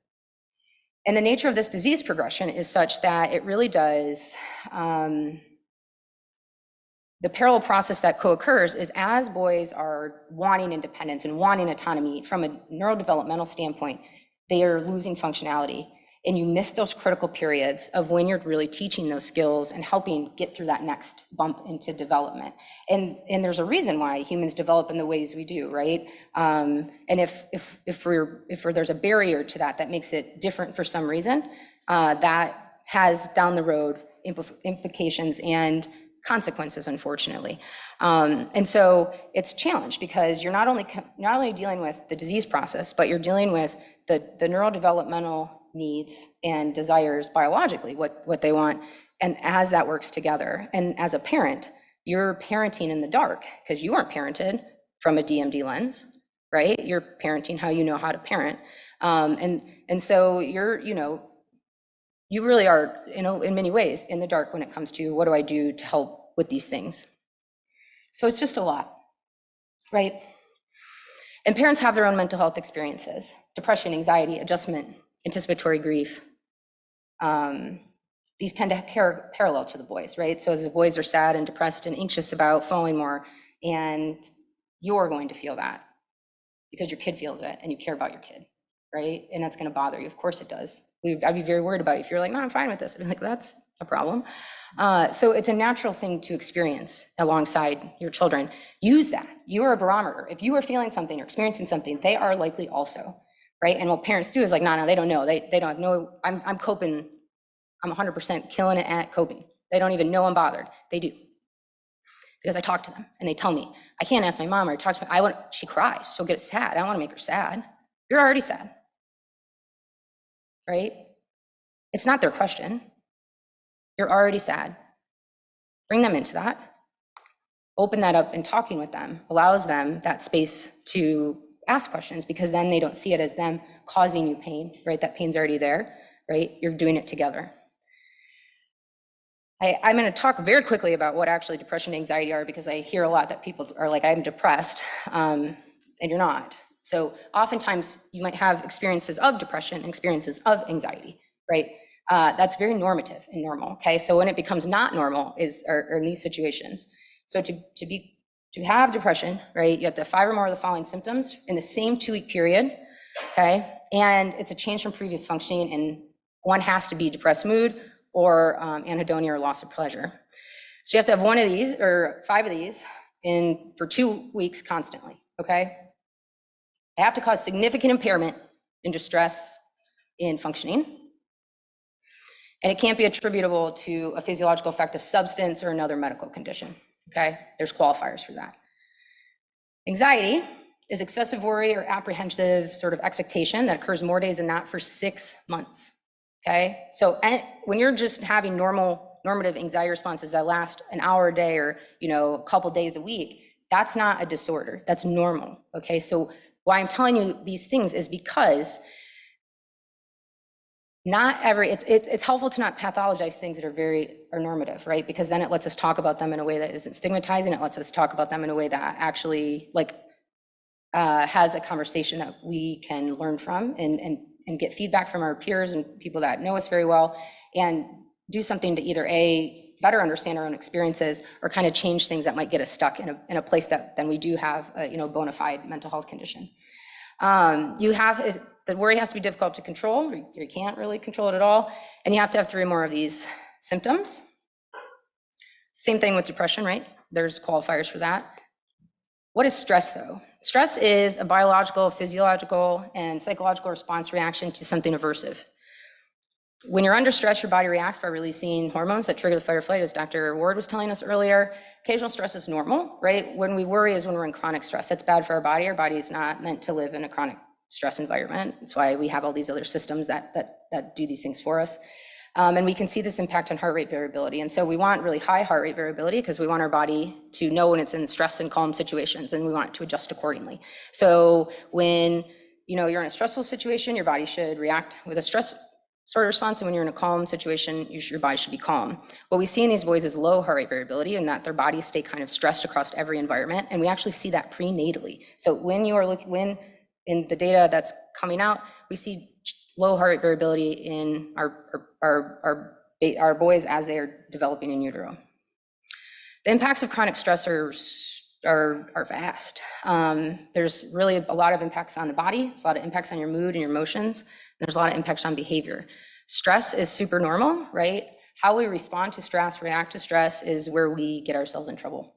And the nature of this disease progression is such that it really does, the parallel process that co-occurs is as boys are wanting independence and wanting autonomy from a neurodevelopmental standpoint, they are losing functionality. And you miss those critical periods of when you're really teaching those skills and helping get through that next bump into development. And there's a reason why humans develop in the ways we do, right? And if there's a barrier to that makes it different for some reason, that has down the road implications and consequences, unfortunately. And so it's challenged because you're not only dealing with the disease process, but you're dealing with the neurodevelopmental needs and desires biologically, what they want, and as that works together. And as a parent, you're parenting in the dark because you aren't parented from a DMD lens, right? You're parenting how you know how to parent. And so you really are, in many ways in the dark when it comes to what do I do to help with these things. So it's just a lot, right? And parents have their own mental health experiences: depression, anxiety, adjustment, anticipatory grief. These tend to parallel to the boys, right? So as the boys are sad and depressed and anxious about falling more, and you're going to feel that because your kid feels it and you care about your kid, right? And that's going to bother you. Of course it does. I'd be very worried about you if you're like, no, I'm fine with this. I'd be like, that's a problem. So it's a natural thing to experience alongside your children. Use that. You are a barometer. If you are feeling something or experiencing something, they are likely also, right? And what parents do is like, no, they don't know. They don't have no, I'm coping. I'm 100% killing it at coping. They don't even know I'm bothered. They do. Because I talk to them and they tell me, I can't ask my mom or talk to her. She cries, she'll get sad. I don't want to make her sad. You're already sad, right? It's not their question. You're already sad. Bring them into that. Open that up, and talking with them allows them that space to ask questions, because then they don't see it as them causing you pain, right? That pain's already there, right? You're doing it together. I'm going to talk very quickly about what actually depression and anxiety are, because I hear a lot that people are like, I'm depressed, and you're not. So oftentimes you might have experiences of depression and experiences of anxiety, right? That's very normative and normal, okay? So when it becomes not normal are in these situations. So to to have depression, right, you have to have 5 or more of the following symptoms in the same 2-week period, okay? And it's a change from previous functioning, and one has to be depressed mood or anhedonia or loss of pleasure. So you have to have 1 of these or 5 of these for 2 weeks constantly, okay? They have to cause significant impairment in distress in functioning. And it can't be attributable to a physiological effect of substance or another medical condition, okay? There's qualifiers for that. Anxiety is excessive worry or apprehensive sort of expectation that occurs more days than not for 6 months, okay? So when you're just having normative anxiety responses that last an hour a day or, a couple days a week, that's not a disorder, that's normal, okay? So why I'm telling you these things is because it's helpful to not pathologize things that are normative, right? Because then it lets us talk about them in a way that isn't stigmatizing. It lets us talk about them in a way that actually has a conversation that we can learn from and get feedback from our peers and people that know us very well, and do something to either better understand our own experiences or kind of change things that might get us stuck in a place that then we do have a bona fide mental health condition. The worry has to be difficult to control. You can't really control it at all. And you have to have 3 or more of these symptoms. Same thing with depression, right? There's qualifiers for that. What is stress, though? Stress is a biological, physiological, and psychological response reaction to something aversive. When you're under stress, your body reacts by releasing hormones that trigger the fight or flight, as Dr. Ward was telling us earlier. Occasional stress is normal, right? When we worry is when we're in chronic stress. That's bad for our body. Our body is not meant to live in a chronic stress environment. That's why we have all these other systems that do these things for us. And we can see this impact on heart rate variability. And so we want really high heart rate variability because we want our body to know when it's in stress and calm situations, and we want it to adjust accordingly. So when you're in a stressful situation, your body should react with a stress sort of response, and when you're in a calm situation, your body should be calm. What we see in these boys is low heart rate variability, and that their bodies stay kind of stressed across every environment, and we actually see that prenatally. So when in the data that's coming out, we see low heart rate variability in our boys as they are developing in utero. The impacts of chronic stressors are vast. There's really a lot of impacts on the body. There's a lot of impacts on your mood and your emotions. There's a lot of impacts on behavior. Stress is super normal, right? How we respond to stress, react to stress is where we get ourselves in trouble.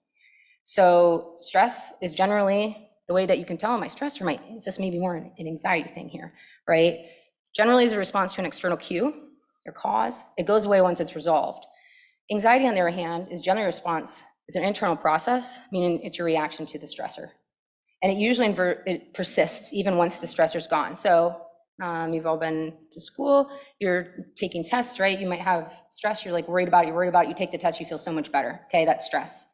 So stress is generally the way that you can tell, am I stressed or is this maybe more an anxiety thing here, right? Generally is a response to an external cue or cause. It goes away once it's resolved. Anxiety, on the other hand, is generally a response. It's an internal process, meaning it's your reaction to the stressor. And it usually it persists even once the stressor's gone. So you've all been to school, you're taking tests, right? You might have stress, you're worried about it, you take the test, you feel so much better, okay, that's stress.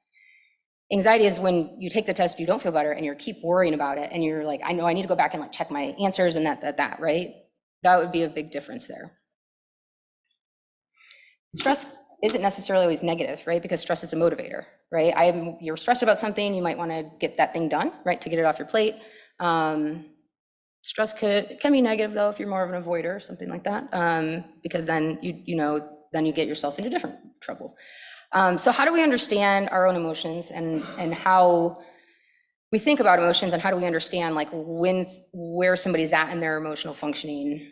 Anxiety is when you take the test, you don't feel better, and you keep worrying about it, and you're like, I know I need to go back and check my answers and that, right? That would be a big difference there. Stress isn't necessarily always negative, right? Because stress is a motivator, right? You're stressed about something, you might want to get that thing done, right? To get it off your plate. Stress can be negative though if you're more of an avoider or something like that, because then you get yourself into different trouble. So how do we understand our own emotions and how we think about emotions, and how do we understand where somebody's at in their emotional functioning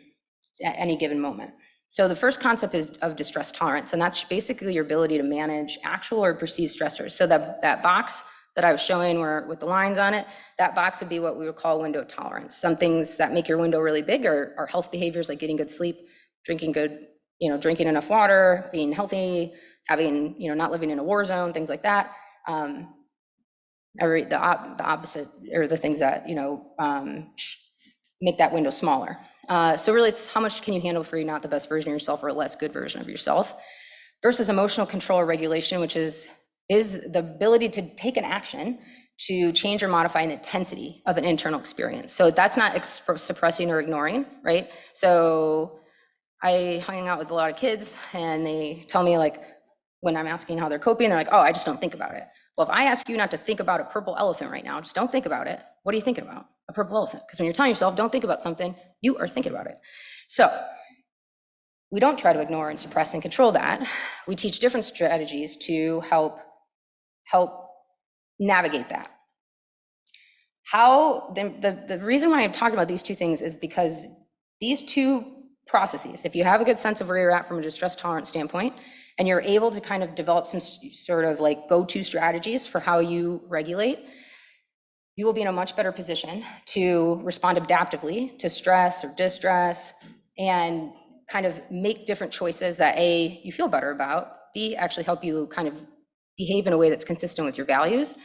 at any given moment? So the first concept is of distress tolerance, and that's basically your ability to manage actual or perceived stressors. So that box that I was showing with the lines on it, that box would be what we would call window tolerance. Some things that make your window really big are health behaviors like getting good sleep, drinking enough water, being healthy, having, not living in a war zone, things like that. The opposite are the things that, make that window smaller. So really it's how much can you handle for you not the best version of yourself or a less good version of yourself, versus emotional control or regulation, which is the ability to take an action to change or modify the intensity of an internal experience. So that's not suppressing or ignoring, right? So I hang out with a lot of kids and they tell me when I'm asking how they're coping, they're like, oh, I just don't think about it. Well, if I ask you not to think about a purple elephant right now, just don't think about it. What are you thinking about? A purple elephant. Because when you're telling yourself, don't think about something, you are thinking about it. So we don't try to ignore and suppress and control that. We teach different strategies to help navigate that. How, the reason why I'm talking about these two things is because these two processes, if you have a good sense of where you're at from a distress tolerance standpoint, and you're able to kind of develop some sort of like go-to strategies for how you regulate, you will be in a much better position to respond adaptively to stress or distress and kind of make different choices that A, you feel better about, B, actually help you kind of behave in a way that's consistent with your values,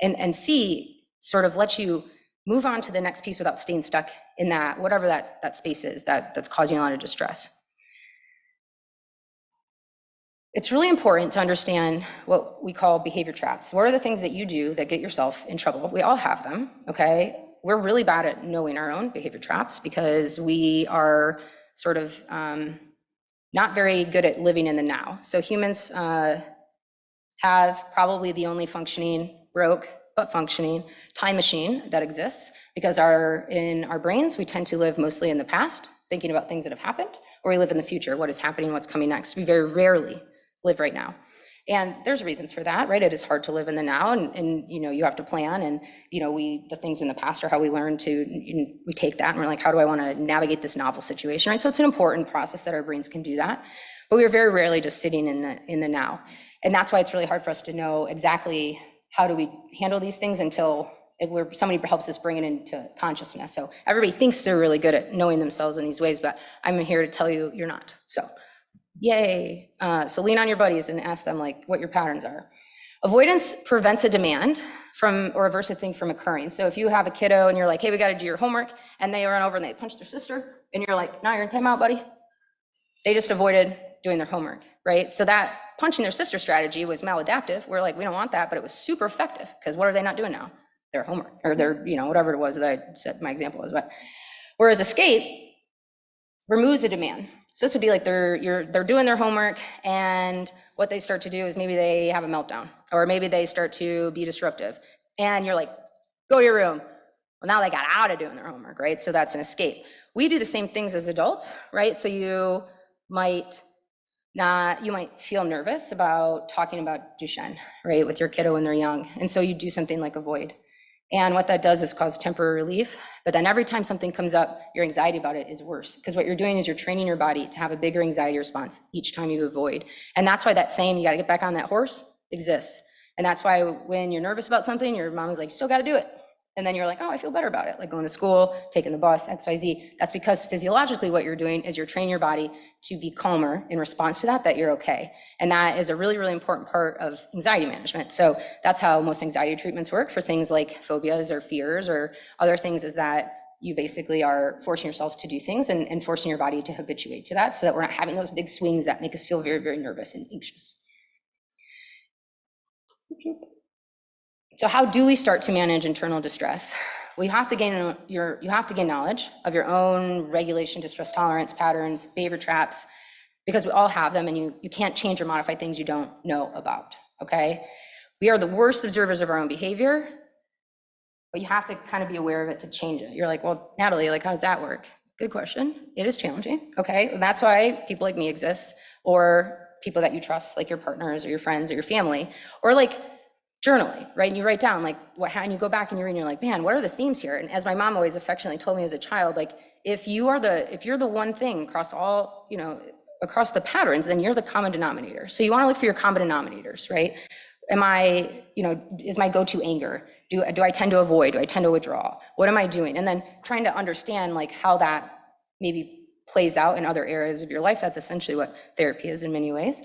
and C, sort of let you move on to the next piece without staying stuck in that, whatever that space is that's causing a lot of distress. It's really important to understand what we call behavior traps. What are the things that you do that get yourself in trouble? We all have them, okay? We're really bad at knowing our own behavior traps because we are sort of not very good at living in the now. So humans have probably the only functioning, broke but functioning time machine that exists because in our brains, we tend to live mostly in the past, thinking about things that have happened, or we live in the future, what is happening, what's coming next. We very rarely live right now. And there's reasons for that, right? It is hard to live in the now, and you have to plan, and the things in the past are how we learn to, we take that and we're like, how do I want to navigate this novel situation, right? So it's an important process that our brains can do that, but we're very rarely just sitting in the now. And that's why it's really hard for us to know exactly how do we handle these things until somebody helps us bring it into consciousness. So everybody thinks they're really good at knowing themselves in these ways, but I'm here to tell you, you're not. So yay. So lean on your buddies and ask them like what your patterns are. Avoidance prevents a demand or aversive thing from occurring. So if you have a kiddo and you're like, hey, we got to do your homework, and they run over and they punch their sister, and you're like, no, you're in timeout, buddy. They just avoided doing their homework, right? So that punching their sister strategy was maladaptive. We're like, we don't want that, but it was super effective because what are they not doing now? Their homework, or their, whatever it was that I said my example was. But whereas escape removes the demand. So this would be like they're doing their homework, and what they start to do is maybe they have a meltdown, or maybe they start to be disruptive, and you're like, go to your room. Well, now they got out of doing their homework, right? So that's an escape. We do the same things as adults, right? So you might feel nervous about talking about Duchenne, right, with your kiddo when they're young, and so you do something like avoid. And what that does is cause temporary relief, but then every time something comes up, your anxiety about it is worse, because what you're doing is you're training your body to have a bigger anxiety response each time you avoid. And that's why that saying, you got to get back on that horse, exists. And that's why when you're nervous about something, your mom is like, you still got to do it. And then you're like, oh, I feel better about it, like going to school, taking the bus, XYZ. That's because physiologically what you're doing is you're training your body to be calmer in response to that you're okay. And that is a really, really important part of anxiety management. So that's how most anxiety treatments work for things like phobias or fears or other things, is that you basically are forcing yourself to do things and forcing your body to habituate to that, so that we're not having those big swings that make us feel very, very nervous and anxious. So how do we start to manage internal distress? Well, you have to gain knowledge of your own regulation, distress tolerance patterns, behavior traps, because we all have them, and you can't change or modify things you don't know about, okay? We are the worst observers of our own behavior, but you have to kind of be aware of it to change it. You're like, well, Natalie, like, how does that work? Good question. It is challenging, okay? That's why people like me exist, or people that you trust, like your partners or your friends or your family, or like journaling, right? And you write down like and you go back and you read and you're like, man, what are the themes here? And as my mom always affectionately told me as a child, like, if you're the one thing across all, across the patterns, then you're the common denominator. So you want to look for your common denominators, right? Is my go-to anger? Do I tend to avoid? Do I tend to withdraw? What am I doing? And then trying to understand like how that maybe plays out in other areas of your life. That's essentially what therapy is in many ways.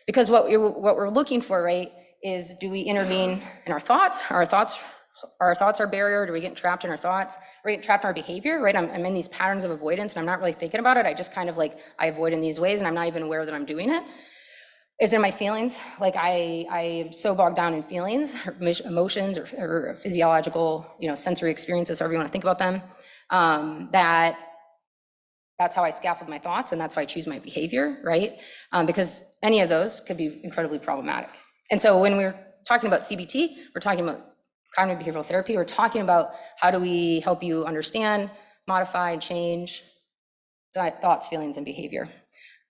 Because what we're looking for, right, is, do we intervene in our thoughts? Are our thoughts our barrier? Do we get trapped in our thoughts? Or get trapped in our behavior, right? I'm in these patterns of avoidance and I'm not really thinking about it. I just kind of like, I avoid in these ways and I'm not even aware that I'm doing it. Is it my feelings? Like I am so bogged down in feelings, or emotions, or physiological, sensory experiences, however you want to think about them, that's how I scaffold my thoughts, and that's how I choose my behavior, right? Because any of those could be incredibly problematic. And so when we're talking about CBT, we're talking about cognitive behavioral therapy, we're talking about how do we help you understand, modify, and change thoughts, feelings, and behavior.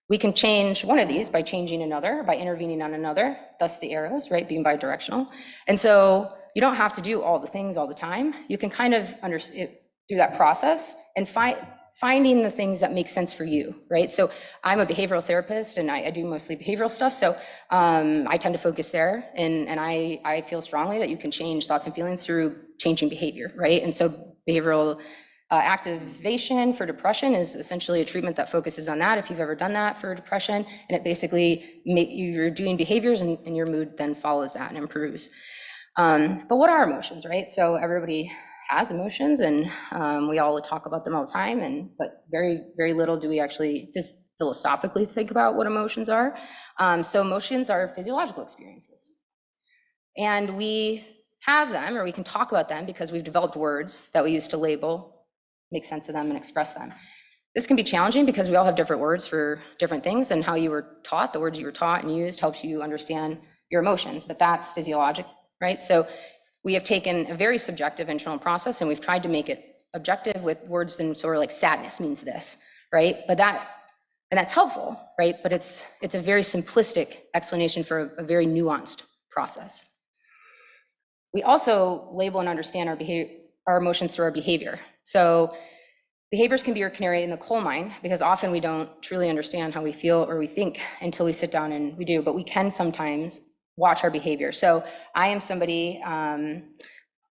We can change one of these by changing another, by intervening on another, thus the arrows, right, being bidirectional. And so you don't have to do all the things all the time. You can kind of do that process and finding the things that make sense for you, right? So I'm a behavioral therapist and I do mostly behavioral stuff. So I tend to focus there and I feel strongly that you can change thoughts and feelings through changing behavior, right? And so behavioral activation for depression is essentially a treatment that focuses on that, if you've ever done that for depression, and it basically you're doing behaviors and your mood then follows that and improves. But what are emotions, right? So everybody has emotions and we all talk about them all the time, but very, very little do we actually just philosophically think about what emotions are. So emotions are physiological experiences. And we have them, or we can talk about them because we've developed words that we use to label, make sense of them and express them. This can be challenging because we all have different words for different things, and how you were taught, the words you were taught and used helps you understand your emotions, but that's physiologic, right? So we have taken a very subjective internal process and we've tried to make it objective with words and sort of like sadness means this, right? But that's helpful, right? But it's a very simplistic explanation for a very nuanced process. We also label and understand our emotions through our behavior. So behaviors can be your canary in the coal mine because often we don't truly understand how we feel or we think until we sit down and we do, but we can sometimes watch our behavior. So I am somebody,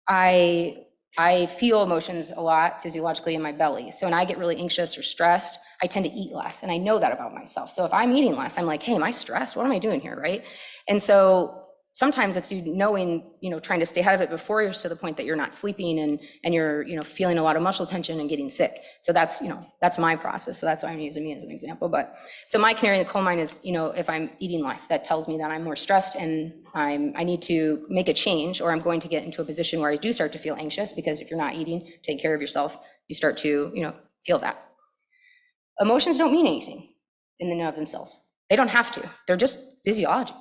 I feel emotions a lot physiologically in my belly. So when I get really anxious or stressed, I tend to eat less, and I know that about myself. So if I'm eating less, I'm like, hey, am I stressed? What am I doing here, right? And so sometimes it's you knowing, trying to stay ahead of it before you're to the point that you're not sleeping and you're, feeling a lot of muscle tension and getting sick. So that's, that's my process. So that's why I'm using me as an example. But so my canary in the coal mine is, if I'm eating less, that tells me that I'm more stressed and I need to make a change, or I'm going to get into a position where I do start to feel anxious, because if you're not eating, take care of yourself, you start to, feel that. Emotions don't mean anything in and of themselves. They don't have to. They're just physiology.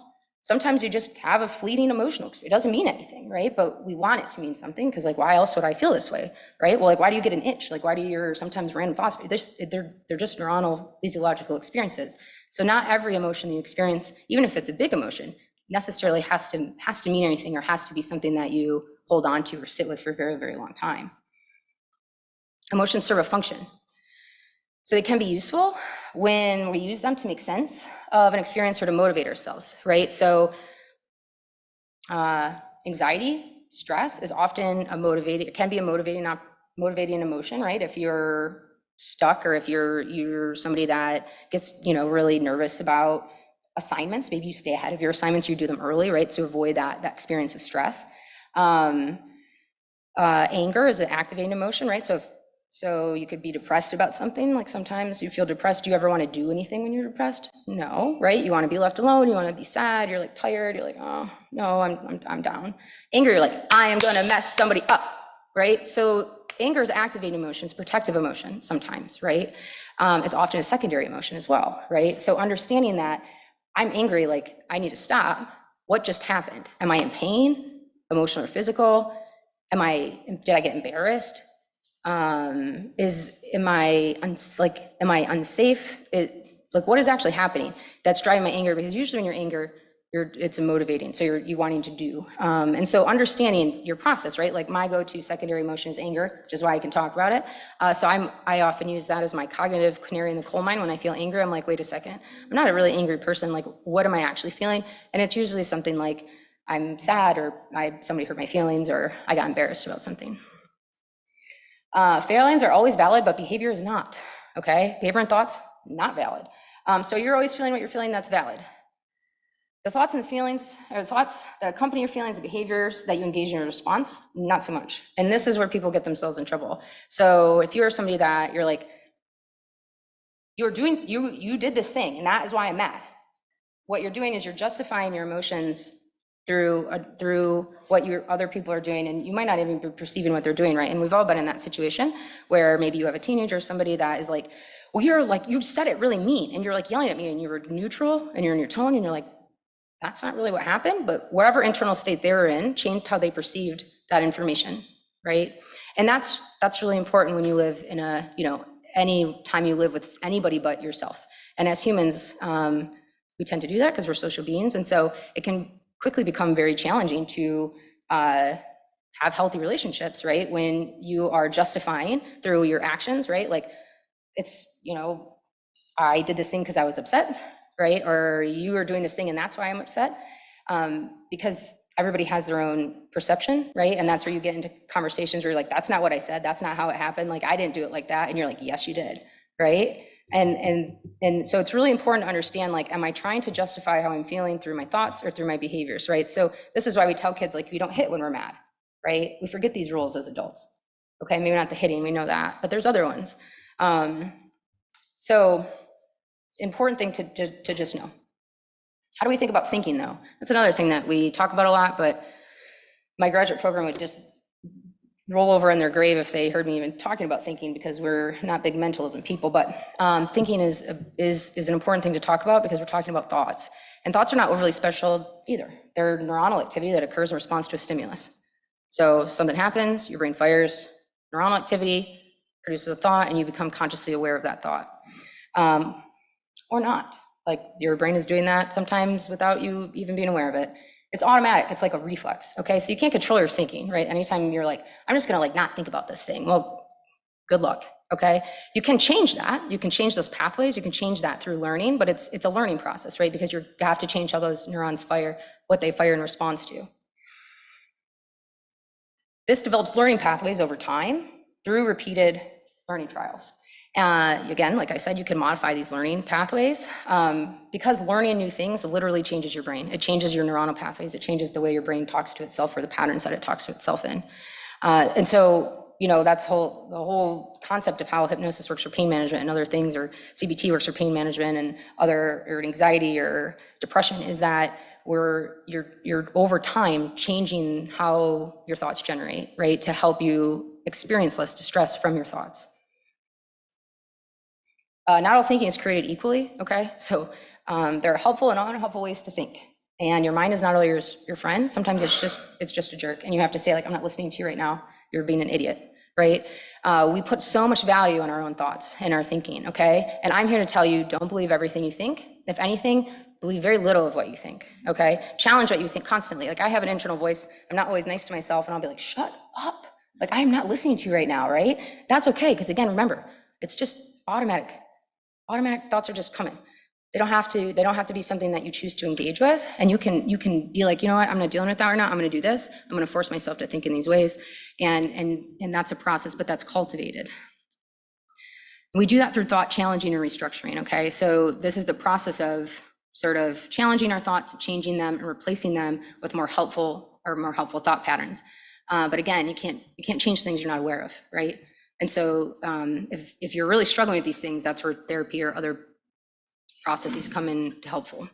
Sometimes you just have a fleeting emotional experience. It doesn't mean anything, right? But we want it to mean something, because like, why else would I feel this way, right? Well, like, why do you get an itch? Like, why do your sometimes random thoughts? They're just neuronal physiological experiences. So not every emotion you experience, even if it's a big emotion, necessarily has to mean anything or has to be something that you hold on to or sit with for a very, very long time. Emotions serve a function. So they can be useful when we use them to make sense of an experience or to motivate ourselves, right? So anxiety, stress is often can be a motivating emotion, right? If you're stuck, or if you're somebody that gets, really nervous about assignments, maybe you stay ahead of your assignments, you do them early, right? To avoid that experience of stress. Anger is an activating emotion, right? So you could be depressed about something, like sometimes you feel depressed. Do you ever want to do anything when you're depressed? No, right? You want to be left alone, you want to be sad, you're like tired, you're like, oh, no, I'm down. Anger, you're like, I am going to mess somebody up, right? So anger is activating emotion, it's protective emotion sometimes, right? It's often a secondary emotion as well, right? So understanding that I'm angry, like I need to stop. What just happened? Am I in pain, emotional or physical? Did I get embarrassed? Am I unsafe? What is actually happening that's driving my anger? Because usually when you're angry, it's a motivating, so you wanting to do. And so understanding your process, right? Like my go-to secondary emotion is anger, which is why I can talk about it. So I often use that as my cognitive canary in the coal mine. When I feel angry, I'm like, wait a second, I'm not a really angry person. Like, what am I actually feeling? And it's usually something like I'm sad, or somebody hurt my feelings, or I got embarrassed about something. Feelings are always valid, but behavior is not, okay? Behavior and thoughts, not valid. So you're always feeling what you're feeling, that's valid. The thoughts and the feelings, or the thoughts that accompany your feelings and behaviors that you engage in your response, not so much. And this is where people get themselves in trouble. So if you're somebody that you're like, you did this thing, and that is why I'm mad. What you're doing is you're justifying your emotions through what your other people are doing, and you might not even be perceiving what they're doing, right? And we've all been in that situation where maybe you have a teenager or somebody that is like, well, you said it really mean, and you're like yelling at me, and you were neutral, and you're in your tone, and you're like, that's not really what happened, but whatever internal state they were in changed how they perceived that information, right? And that's really important when you live in any time you live with anybody but yourself. And as humans, we tend to do that because we're social beings. And so it can quickly become very challenging to have healthy relationships, right? When you are justifying through your actions, right? Like it's, I did this thing because I was upset, right? Or you are doing this thing and that's why I'm upset. Because everybody has their own perception, right? And that's where you get into conversations where you're like, that's not what I said. That's not how it happened. Like, I didn't do it like that. And you're like, yes, you did, right? And so it's really important to understand, like, am I trying to justify how I'm feeling through my thoughts or through my behaviors, right? So this is why we tell kids, like, we don't hit when we're mad, right? We forget these rules as adults. Okay, maybe not the hitting, we know that, but there's other ones. So important thing to just know. How do we think about thinking, though? That's another thing that we talk about a lot, but my graduate program would just roll over in their grave if they heard me even talking about thinking, because we're not big mentalism people. But thinking is an important thing to talk about because we're talking about thoughts. And thoughts are not overly special either. They're neuronal activity that occurs in response to a stimulus. So something happens, your brain fires neuronal activity, produces a thought, and you become consciously aware of that thought. Or not. Like, your brain is doing that sometimes without you even being aware of it. It's automatic. It's like a reflex. Okay, so you can't control your thinking, right? Anytime you're like, I'm just gonna like not think about this thing. Well, good luck. Okay, you can change that. You can change those pathways. You can change that through learning, but it's a learning process, right? Because you have to change how those neurons fire, what they fire in response to. This develops learning pathways over time through repeated learning trials. Again, like I said, you can modify these learning pathways because learning new things literally changes your brain. It changes your neuronal pathways. It changes the way your brain talks to itself or the patterns that it talks to itself in. And so, that's the whole concept of how hypnosis works for pain management and other things, or CBT works for pain management and or anxiety or depression, is that you're over time changing how your thoughts generate, right? To help you experience less distress from your thoughts. Not all thinking is created equally, okay? So there are helpful and unhelpful ways to think. And your mind is not always your friend. Sometimes it's just a jerk. And you have to say, like, I'm not listening to you right now. You're being an idiot, right? We put so much value on our own thoughts and our thinking, okay? And I'm here to tell you, don't believe everything you think. If anything, believe very little of what you think, okay? Challenge what you think constantly. Like, I have an internal voice. I'm not always nice to myself, and I'll be like, shut up. Like, I'm not listening to you right now, right? That's okay, because again, remember, it's just automatic. Automatic thoughts are just coming. They don't have to be something that you choose to engage with. And you can be like, you know what, I'm not dealing with that right now. I'm going to do this. I'm going to force myself to think in these ways. And that's a process, but that's cultivated. We do that through thought challenging and restructuring, okay? So this is the process of sort of challenging our thoughts, changing them, and replacing them with more helpful thought patterns. But again, you can't change things you're not aware of, right? And so if you're really struggling with these things, that's where therapy or other processes come in to helpful.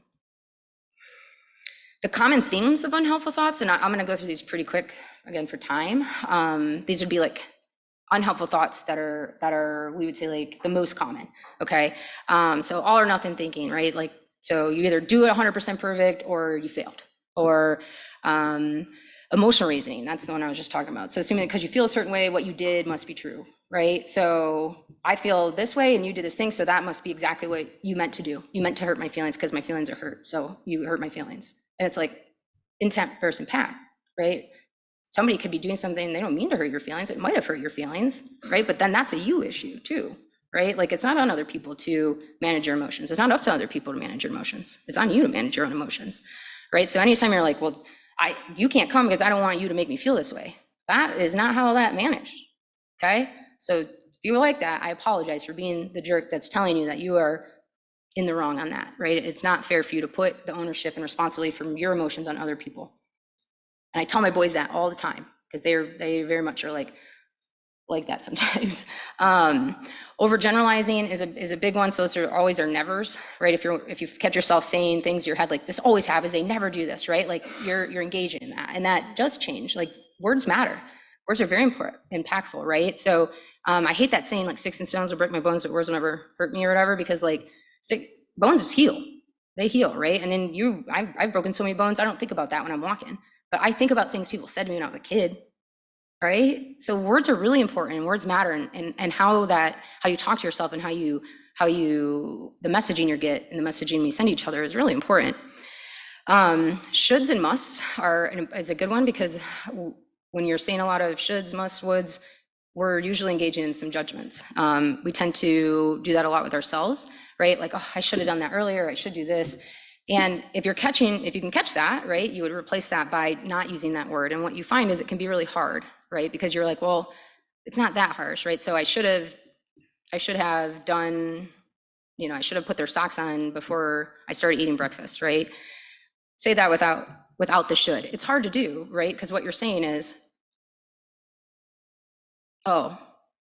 The common themes of unhelpful thoughts, and I'm going to go through these pretty quick, again, for time. These would be like unhelpful thoughts that are we would say like the most common, okay? So all or nothing thinking, right? Like, so you either do it 100% perfect or you failed. Or emotional reasoning, that's the one I was just talking about. So assuming because you feel a certain way, what you did must be true, right? So I feel this way and you did this thing, so that must be exactly what you meant to do. You meant to hurt my feelings because my feelings are hurt, so you hurt my feelings. And it's like intent versus impact, right? Somebody could be doing something, they don't mean to hurt your feelings, it might have hurt your feelings, right? But then that's a you issue too, right? Like, it's not on other people to manage your emotions. It's not up to other people to manage your emotions. It's on you to manage your own emotions, right? So anytime you're like, well, you can't come because I don't want you to make me feel this way. That is not how that managed, okay? So if you were like that, I apologize for being the jerk that's telling you that you are in the wrong on that, right? It's not fair for you to put the ownership and responsibility for your emotions on other people. And I tell my boys that all the time because they very much are like that sometimes. Overgeneralizing is a big one. So those are always our nevers, right? If you catch yourself saying things in your head like this always happens, they never do this, right? Like you're engaging in that, and that does change. Like, words matter. Words are very important, impactful, right? So I hate that saying like sticks and stones will break my bones, but words will never hurt me or whatever, because like bones just heal. They heal, right? And then I've broken so many bones, I don't think about that when I'm walking, but I think about things people said to me when I was a kid. Right? So words are really important, and words matter, and how you talk to yourself and how the messaging you get and the messaging we send each other is really important. Shoulds and musts is a good one, because when you're saying a lot of shoulds, musts, woulds, we're usually engaging in some judgments. We tend to do that a lot with ourselves, right? Like, oh, I should have done that earlier, I should do this. And if you can catch that, right, you would replace that by not using that word. And what you find is it can be really hard, right? Because you're like, well, it's not that harsh, right? So I should have done, I should have put their socks on before I started eating breakfast, right? Say that without the should. It's hard to do, right? Because what you're saying is, oh,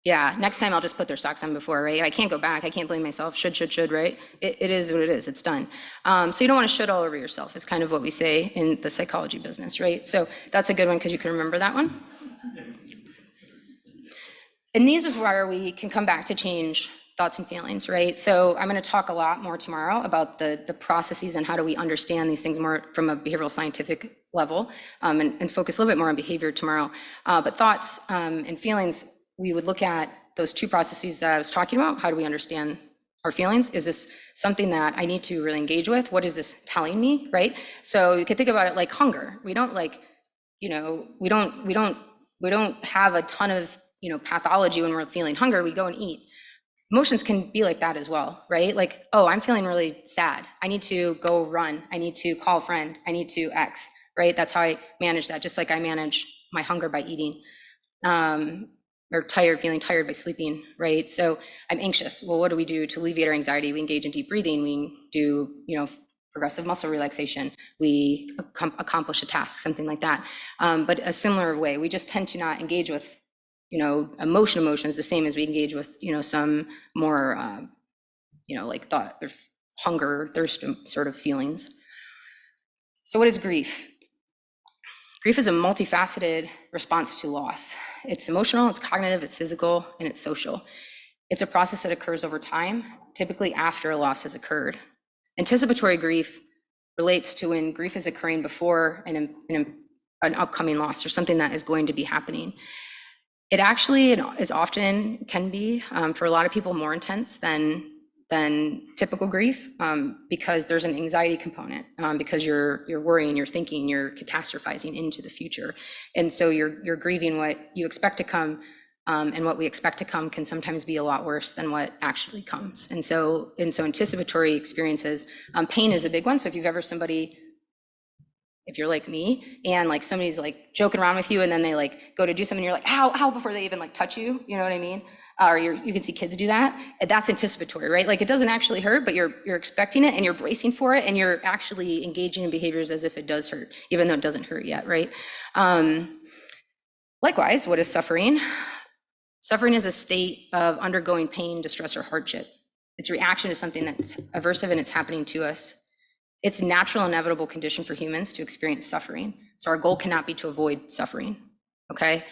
yeah, next time I'll just put their socks on before, right? I can't go back. I can't blame myself. Should, right? It is what it is. It's done. So you don't want to should all over yourself. It's kind of what we say in the psychology business, right? So that's a good one because you can remember that one. And these is where we can come back to change thoughts and feelings, right? So I'm going to talk a lot more tomorrow about the processes and how do we understand these things more from a behavioral scientific level, and focus a little bit more on behavior tomorrow. But thoughts and feelings, we would look at those two processes that I was talking about. How do we understand our feelings? Is this something that I need to really engage with? What is this telling me, right? So you can think about it like hunger. We don't we don't have a ton of, pathology when we're feeling hunger. We go and eat. Emotions can be like that as well, right? Like, oh, I'm feeling really sad. I need to go run. I need to call a friend. I need to X, right? That's how I manage that, just like I manage my hunger by eating. Or feeling tired by sleeping, right? So I'm anxious. Well, what do we do to alleviate our anxiety? We engage in deep breathing. We do, progressive muscle relaxation. We accomplish a task, something like that. But a similar way, we just tend to not engage with, emotions the same as we engage with, some more, like thought or hunger, thirst sort of feelings. So what is grief? Grief is a multifaceted response to loss. It's emotional, it's cognitive, it's physical, and it's social. It's a process that occurs over time, typically after a loss has occurred. Anticipatory grief relates to when grief is occurring before an upcoming loss or something that is going to be happening. It actually is often, can be, for a lot of people, more intense than typical grief, because there's an anxiety component, because you're worrying, you're thinking, you're catastrophizing into the future. And so you're grieving what you expect to come, and what we expect to come can sometimes be a lot worse than what actually comes. And so anticipatory experiences, pain is a big one. So if you've ever if you're like me and like somebody's like joking around with you and then they like go to do something, you're like, ow, before they even like touch you, you know what I mean? Or you can see kids do that. That's anticipatory, right? Like it doesn't actually hurt, but you're expecting it and you're bracing for it and you're actually engaging in behaviors as if it does hurt, even though it doesn't hurt yet, right? Likewise, what is suffering? Suffering is a state of undergoing pain, distress, or hardship. It's a reaction to something that's aversive and it's happening to us. It's a natural, inevitable condition for humans to experience suffering. So our goal cannot be to avoid suffering, okay?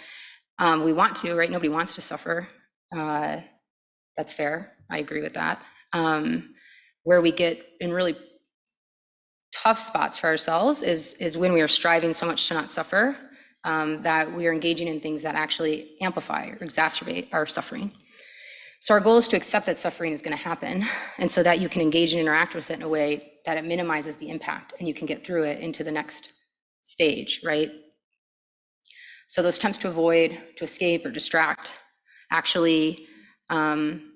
We want to, right? Nobody wants to suffer. That's fair. I agree with that. Where we get in really tough spots for ourselves is when we are striving so much to not suffer, that we are engaging in things that actually amplify or exacerbate our suffering. So our goal is to accept that suffering is going to happen, and so that you can engage and interact with it in a way that it minimizes the impact and you can get through it into the next stage, right? So those attempts to avoid, to escape, or distract actually from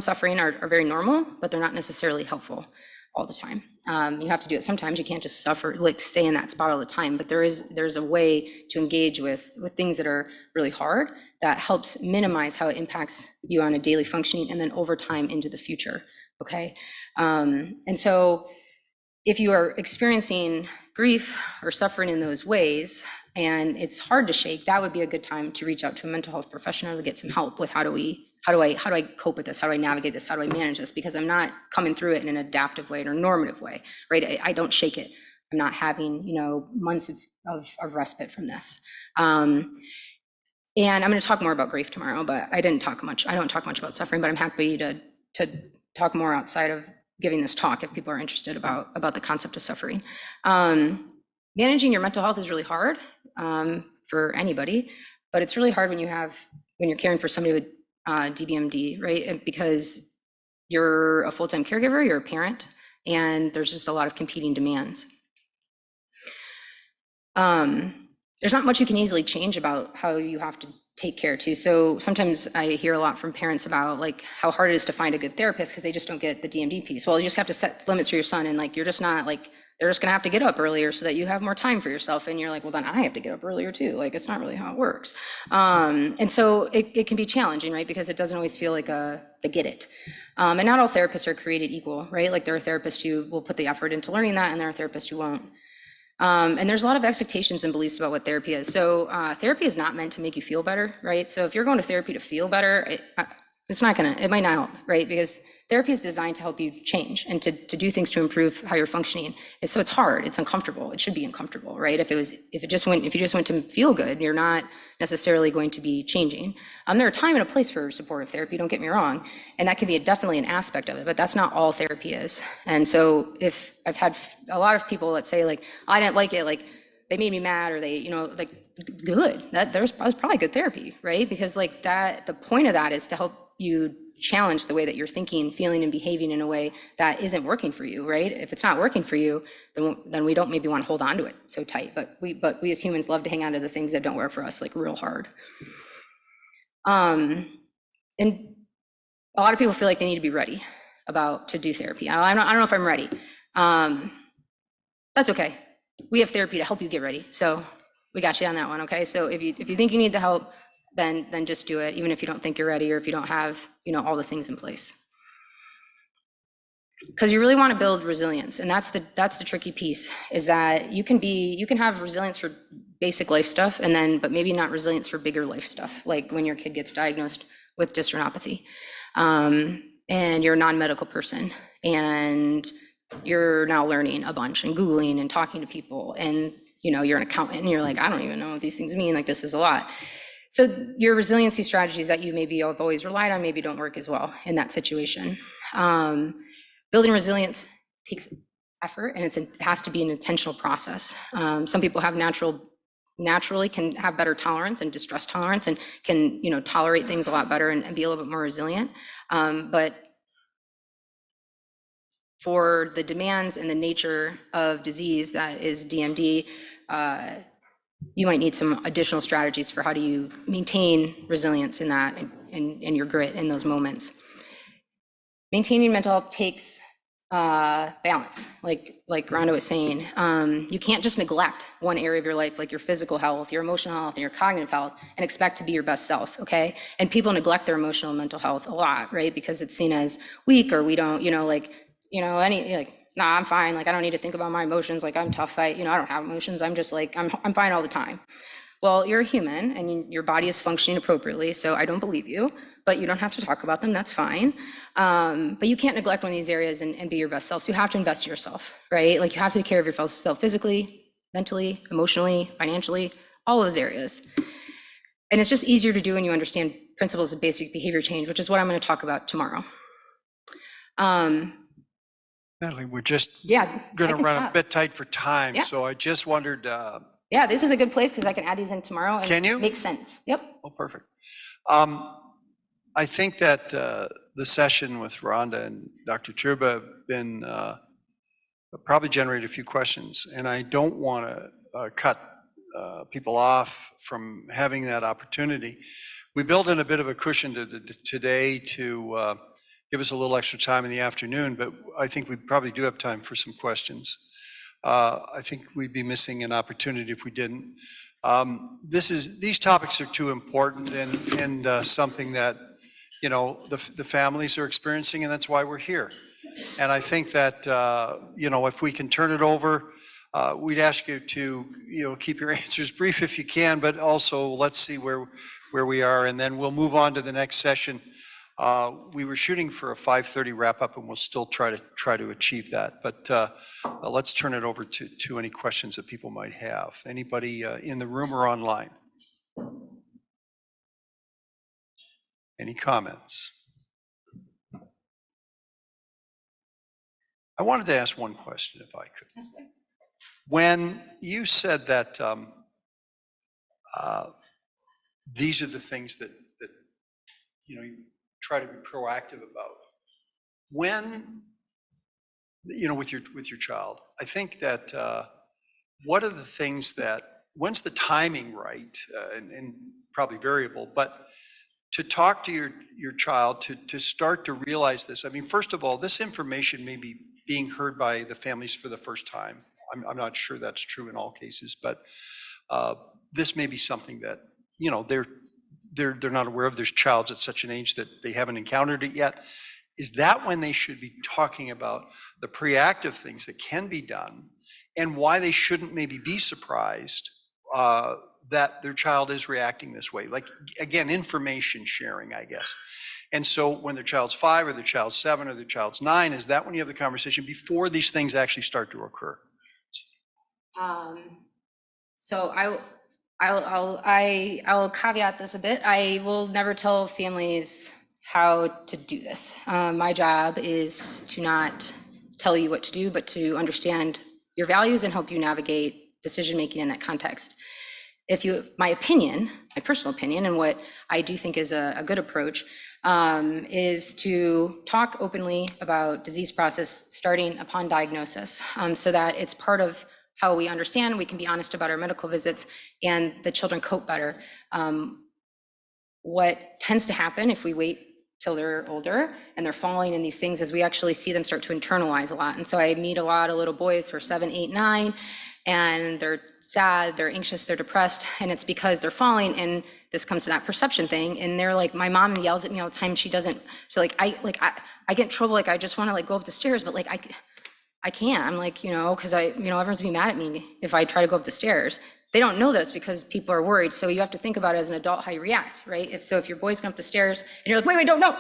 suffering are very normal, but they're not necessarily helpful all the time. You have to do it sometimes. You can't just suffer, like stay in that spot all the time, but there's a way to engage with things that are really hard that helps minimize how it impacts you on a daily functioning and then over time into the future, okay? And so if you are experiencing grief or suffering in those ways, and it's hard to shake, that would be a good time to reach out to a mental health professional to get some help with how do I cope with this? How do I navigate this? How do I manage this? Because I'm not coming through it in an adaptive way or normative way, right? I don't shake it. I'm not having, months of respite from this. And I'm going to talk more about grief tomorrow, but I don't talk much about suffering, but I'm happy to talk more outside of giving this talk if people are interested about the concept of suffering. Managing your mental health is really hard for anybody, but it's really hard when you're caring for somebody with DBMD, right? Because you're a full-time caregiver, you're a parent, and there's just a lot of competing demands. There's not much you can easily change about how you have to take care too. So sometimes I hear a lot from parents about like how hard it is to find a good therapist because they just don't get the DMD piece. Well, you just have to set limits for your son, and like you're just not like, they're just gonna have to get up earlier so that you have more time for yourself. And you're like, well, then I have to get up earlier too. Like, it's not really how it works. And so it can be challenging, right? Because it doesn't always feel like a get it. And not all therapists are created equal, right? Like there are therapists who will put the effort into learning that, and there are therapists who won't. And there's a lot of expectations and beliefs about what therapy is. So therapy is not meant to make you feel better, right? So if you're going to therapy to feel better, it might not help, right? Because therapy is designed to help you change and to do things to improve how you're functioning. And so it's hard, it's uncomfortable, it should be uncomfortable, right? If you just went to feel good, you're not necessarily going to be changing. There are time and a place for supportive therapy, don't get me wrong, and that can be definitely an aspect of it, but that's not all therapy is. And so if I've had a lot of people that say like, I didn't like it, like they made me mad, or they, like, good, that's probably good therapy, right? Because like that, the point of that is to help you challenge the way that you're thinking, feeling, and behaving in a way that isn't working for you, right? If it's not working for you, then we don't maybe want to hold on to it so tight. But we as humans love to hang on to the things that don't work for us like real hard. And a lot of people feel like they need to be ready to do therapy. I don't know if I'm ready. That's okay. We have therapy to help you get ready. So we got you on that one, okay? So if you think you need the help, then just do it, even if you don't think you're ready or if you don't have, all the things in place. Because you really want to build resilience, and that's the tricky piece, is that you can have resilience for basic life stuff, but maybe not resilience for bigger life stuff, like when your kid gets diagnosed with dystrophy, and you're a non-medical person, and you're now learning a bunch and Googling and talking to people, and you're an accountant and you're like, I don't even know what these things mean, like this is a lot. So your resiliency strategies that you maybe have always relied on maybe don't work as well in that situation. Building resilience takes effort, and it has to be an intentional process. Some people have naturally can have better tolerance and distress tolerance and can tolerate things a lot better and be a little bit more resilient. But for the demands and the nature of disease that is DMD, you might need some additional strategies for how do you maintain resilience in that and your grit in those moments. Maintaining mental health takes balance, like Rhonda was saying. You can't just neglect one area of your life, like your physical health, your emotional health, and your cognitive health, and expect to be your best self, okay? And people neglect their emotional and mental health a lot, right? Because it's seen as weak, or we don't, nah, I'm fine. Like, I don't need to think about my emotions. Like, I'm tough. I don't have emotions. I'm just like, I'm fine all the time. Well, you're a human and your body is functioning appropriately. So I don't believe you, but you don't have to talk about them. That's fine. But you can't neglect one of these areas and be your best self. So you have to invest in yourself, right? Like, you have to take care of yourself physically, mentally, emotionally, financially, all of those areas. And it's just easier to do when you understand principles of basic behavior change, which is what I'm going to talk about tomorrow. Natalie, we're just going to run a bit tight for time, Yeah. so I just wondered. Yeah, this is a good place because I can add these in tomorrow and Can you? Make sense. Yep. Oh, perfect. I think that the session with Rhonda and Dr. Truba have been probably generated a few questions, and I don't want to cut people off from having that opportunity. We built in a bit of a cushion today to give us a little extra time in the afternoon, but I think we probably do have time for some questions. I think we'd be missing an opportunity if we didn't. These topics are too important and something that the families are experiencing, and that's why we're here. And I think that if we can turn it over, we'd ask you to keep your answers brief if you can, but also let's see where we are, and then we'll move on to the next session. We were shooting for a 5:30 wrap up, and we'll still try to achieve that. But let's turn it over to any questions that people might have. Anybody in the room or online? Any comments? I wanted to ask one question, if I could. When you said that these are the things that you try to be proactive about. When, with your child, I think that what are the things that, when's the timing right, and probably variable, but to talk to your child, to start to realize this. I mean, first of all, this information may be being heard by the families for the first time. I'm not sure that's true in all cases, but this may be something that, they're not aware of. There's child's at such an age that they haven't encountered it yet. Is that when they should be talking about the preactive things that can be done and why they shouldn't maybe be surprised that their child is reacting this way? Like, again, information sharing, I guess. And so when their child's 5 or their child's 7 or their child's 9, is that when you have the conversation before these things actually start to occur? So I'll caveat this a bit. I will never tell families how to do this. My job is to not tell you what to do, but to understand your values and help you navigate decision-making in that context. My personal opinion, and what I do think is a good approach, is to talk openly about disease process starting upon diagnosis, so that it's part of how we understand, we can be honest about our medical visits, and the children cope better. What tends to happen if we wait till they're older and they're falling in these things is we actually see them start to internalize a lot. And so I meet a lot of little boys who are 7, 8, 9, and they're sad, they're anxious, they're depressed, and it's because they're falling. And this comes to that perception thing. And they're like, my mom yells at me all the time. She's like, I get in trouble. Like, I just want to go up the stairs, but I can't. I'm like, because everyone's gonna be mad at me if I try to go up the stairs. They don't know this because people are worried. So you have to think about it as an adult, how you react, right? If your boy's going up the stairs and you're like, wait, don't, no,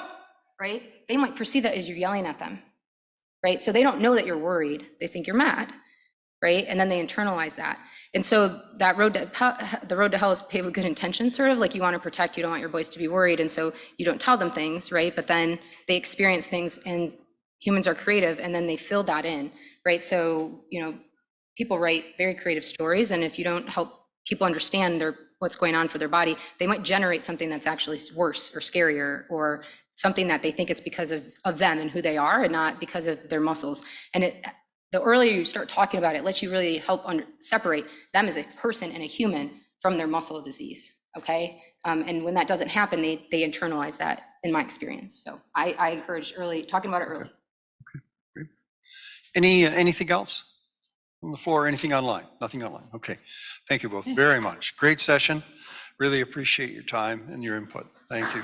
right? They might perceive that as you're yelling at them, right? So they don't know that you're worried. They think you're mad, right? And then they internalize that. And so that the road to hell is paved with good intentions, sort of like you want to protect, you don't want your boys to be worried. And so you don't tell them things, right? But then they experience things, and humans are creative, and then they fill that in, right? So, people write very creative stories, and if you don't help people understand what's going on for their body, they might generate something that's actually worse or scarier, or something that they think it's because of them and who they are, and not because of their muscles. And the earlier you start talking about it, it lets you really help separate them as a person and a human from their muscle disease, okay? And when that doesn't happen, they internalize that, in my experience. So I encourage talking about it early. Okay, great. Anything else on the floor? Anything online? Nothing online. Okay. Thank you both very much. Great session. Really appreciate your time and your input. Thank you.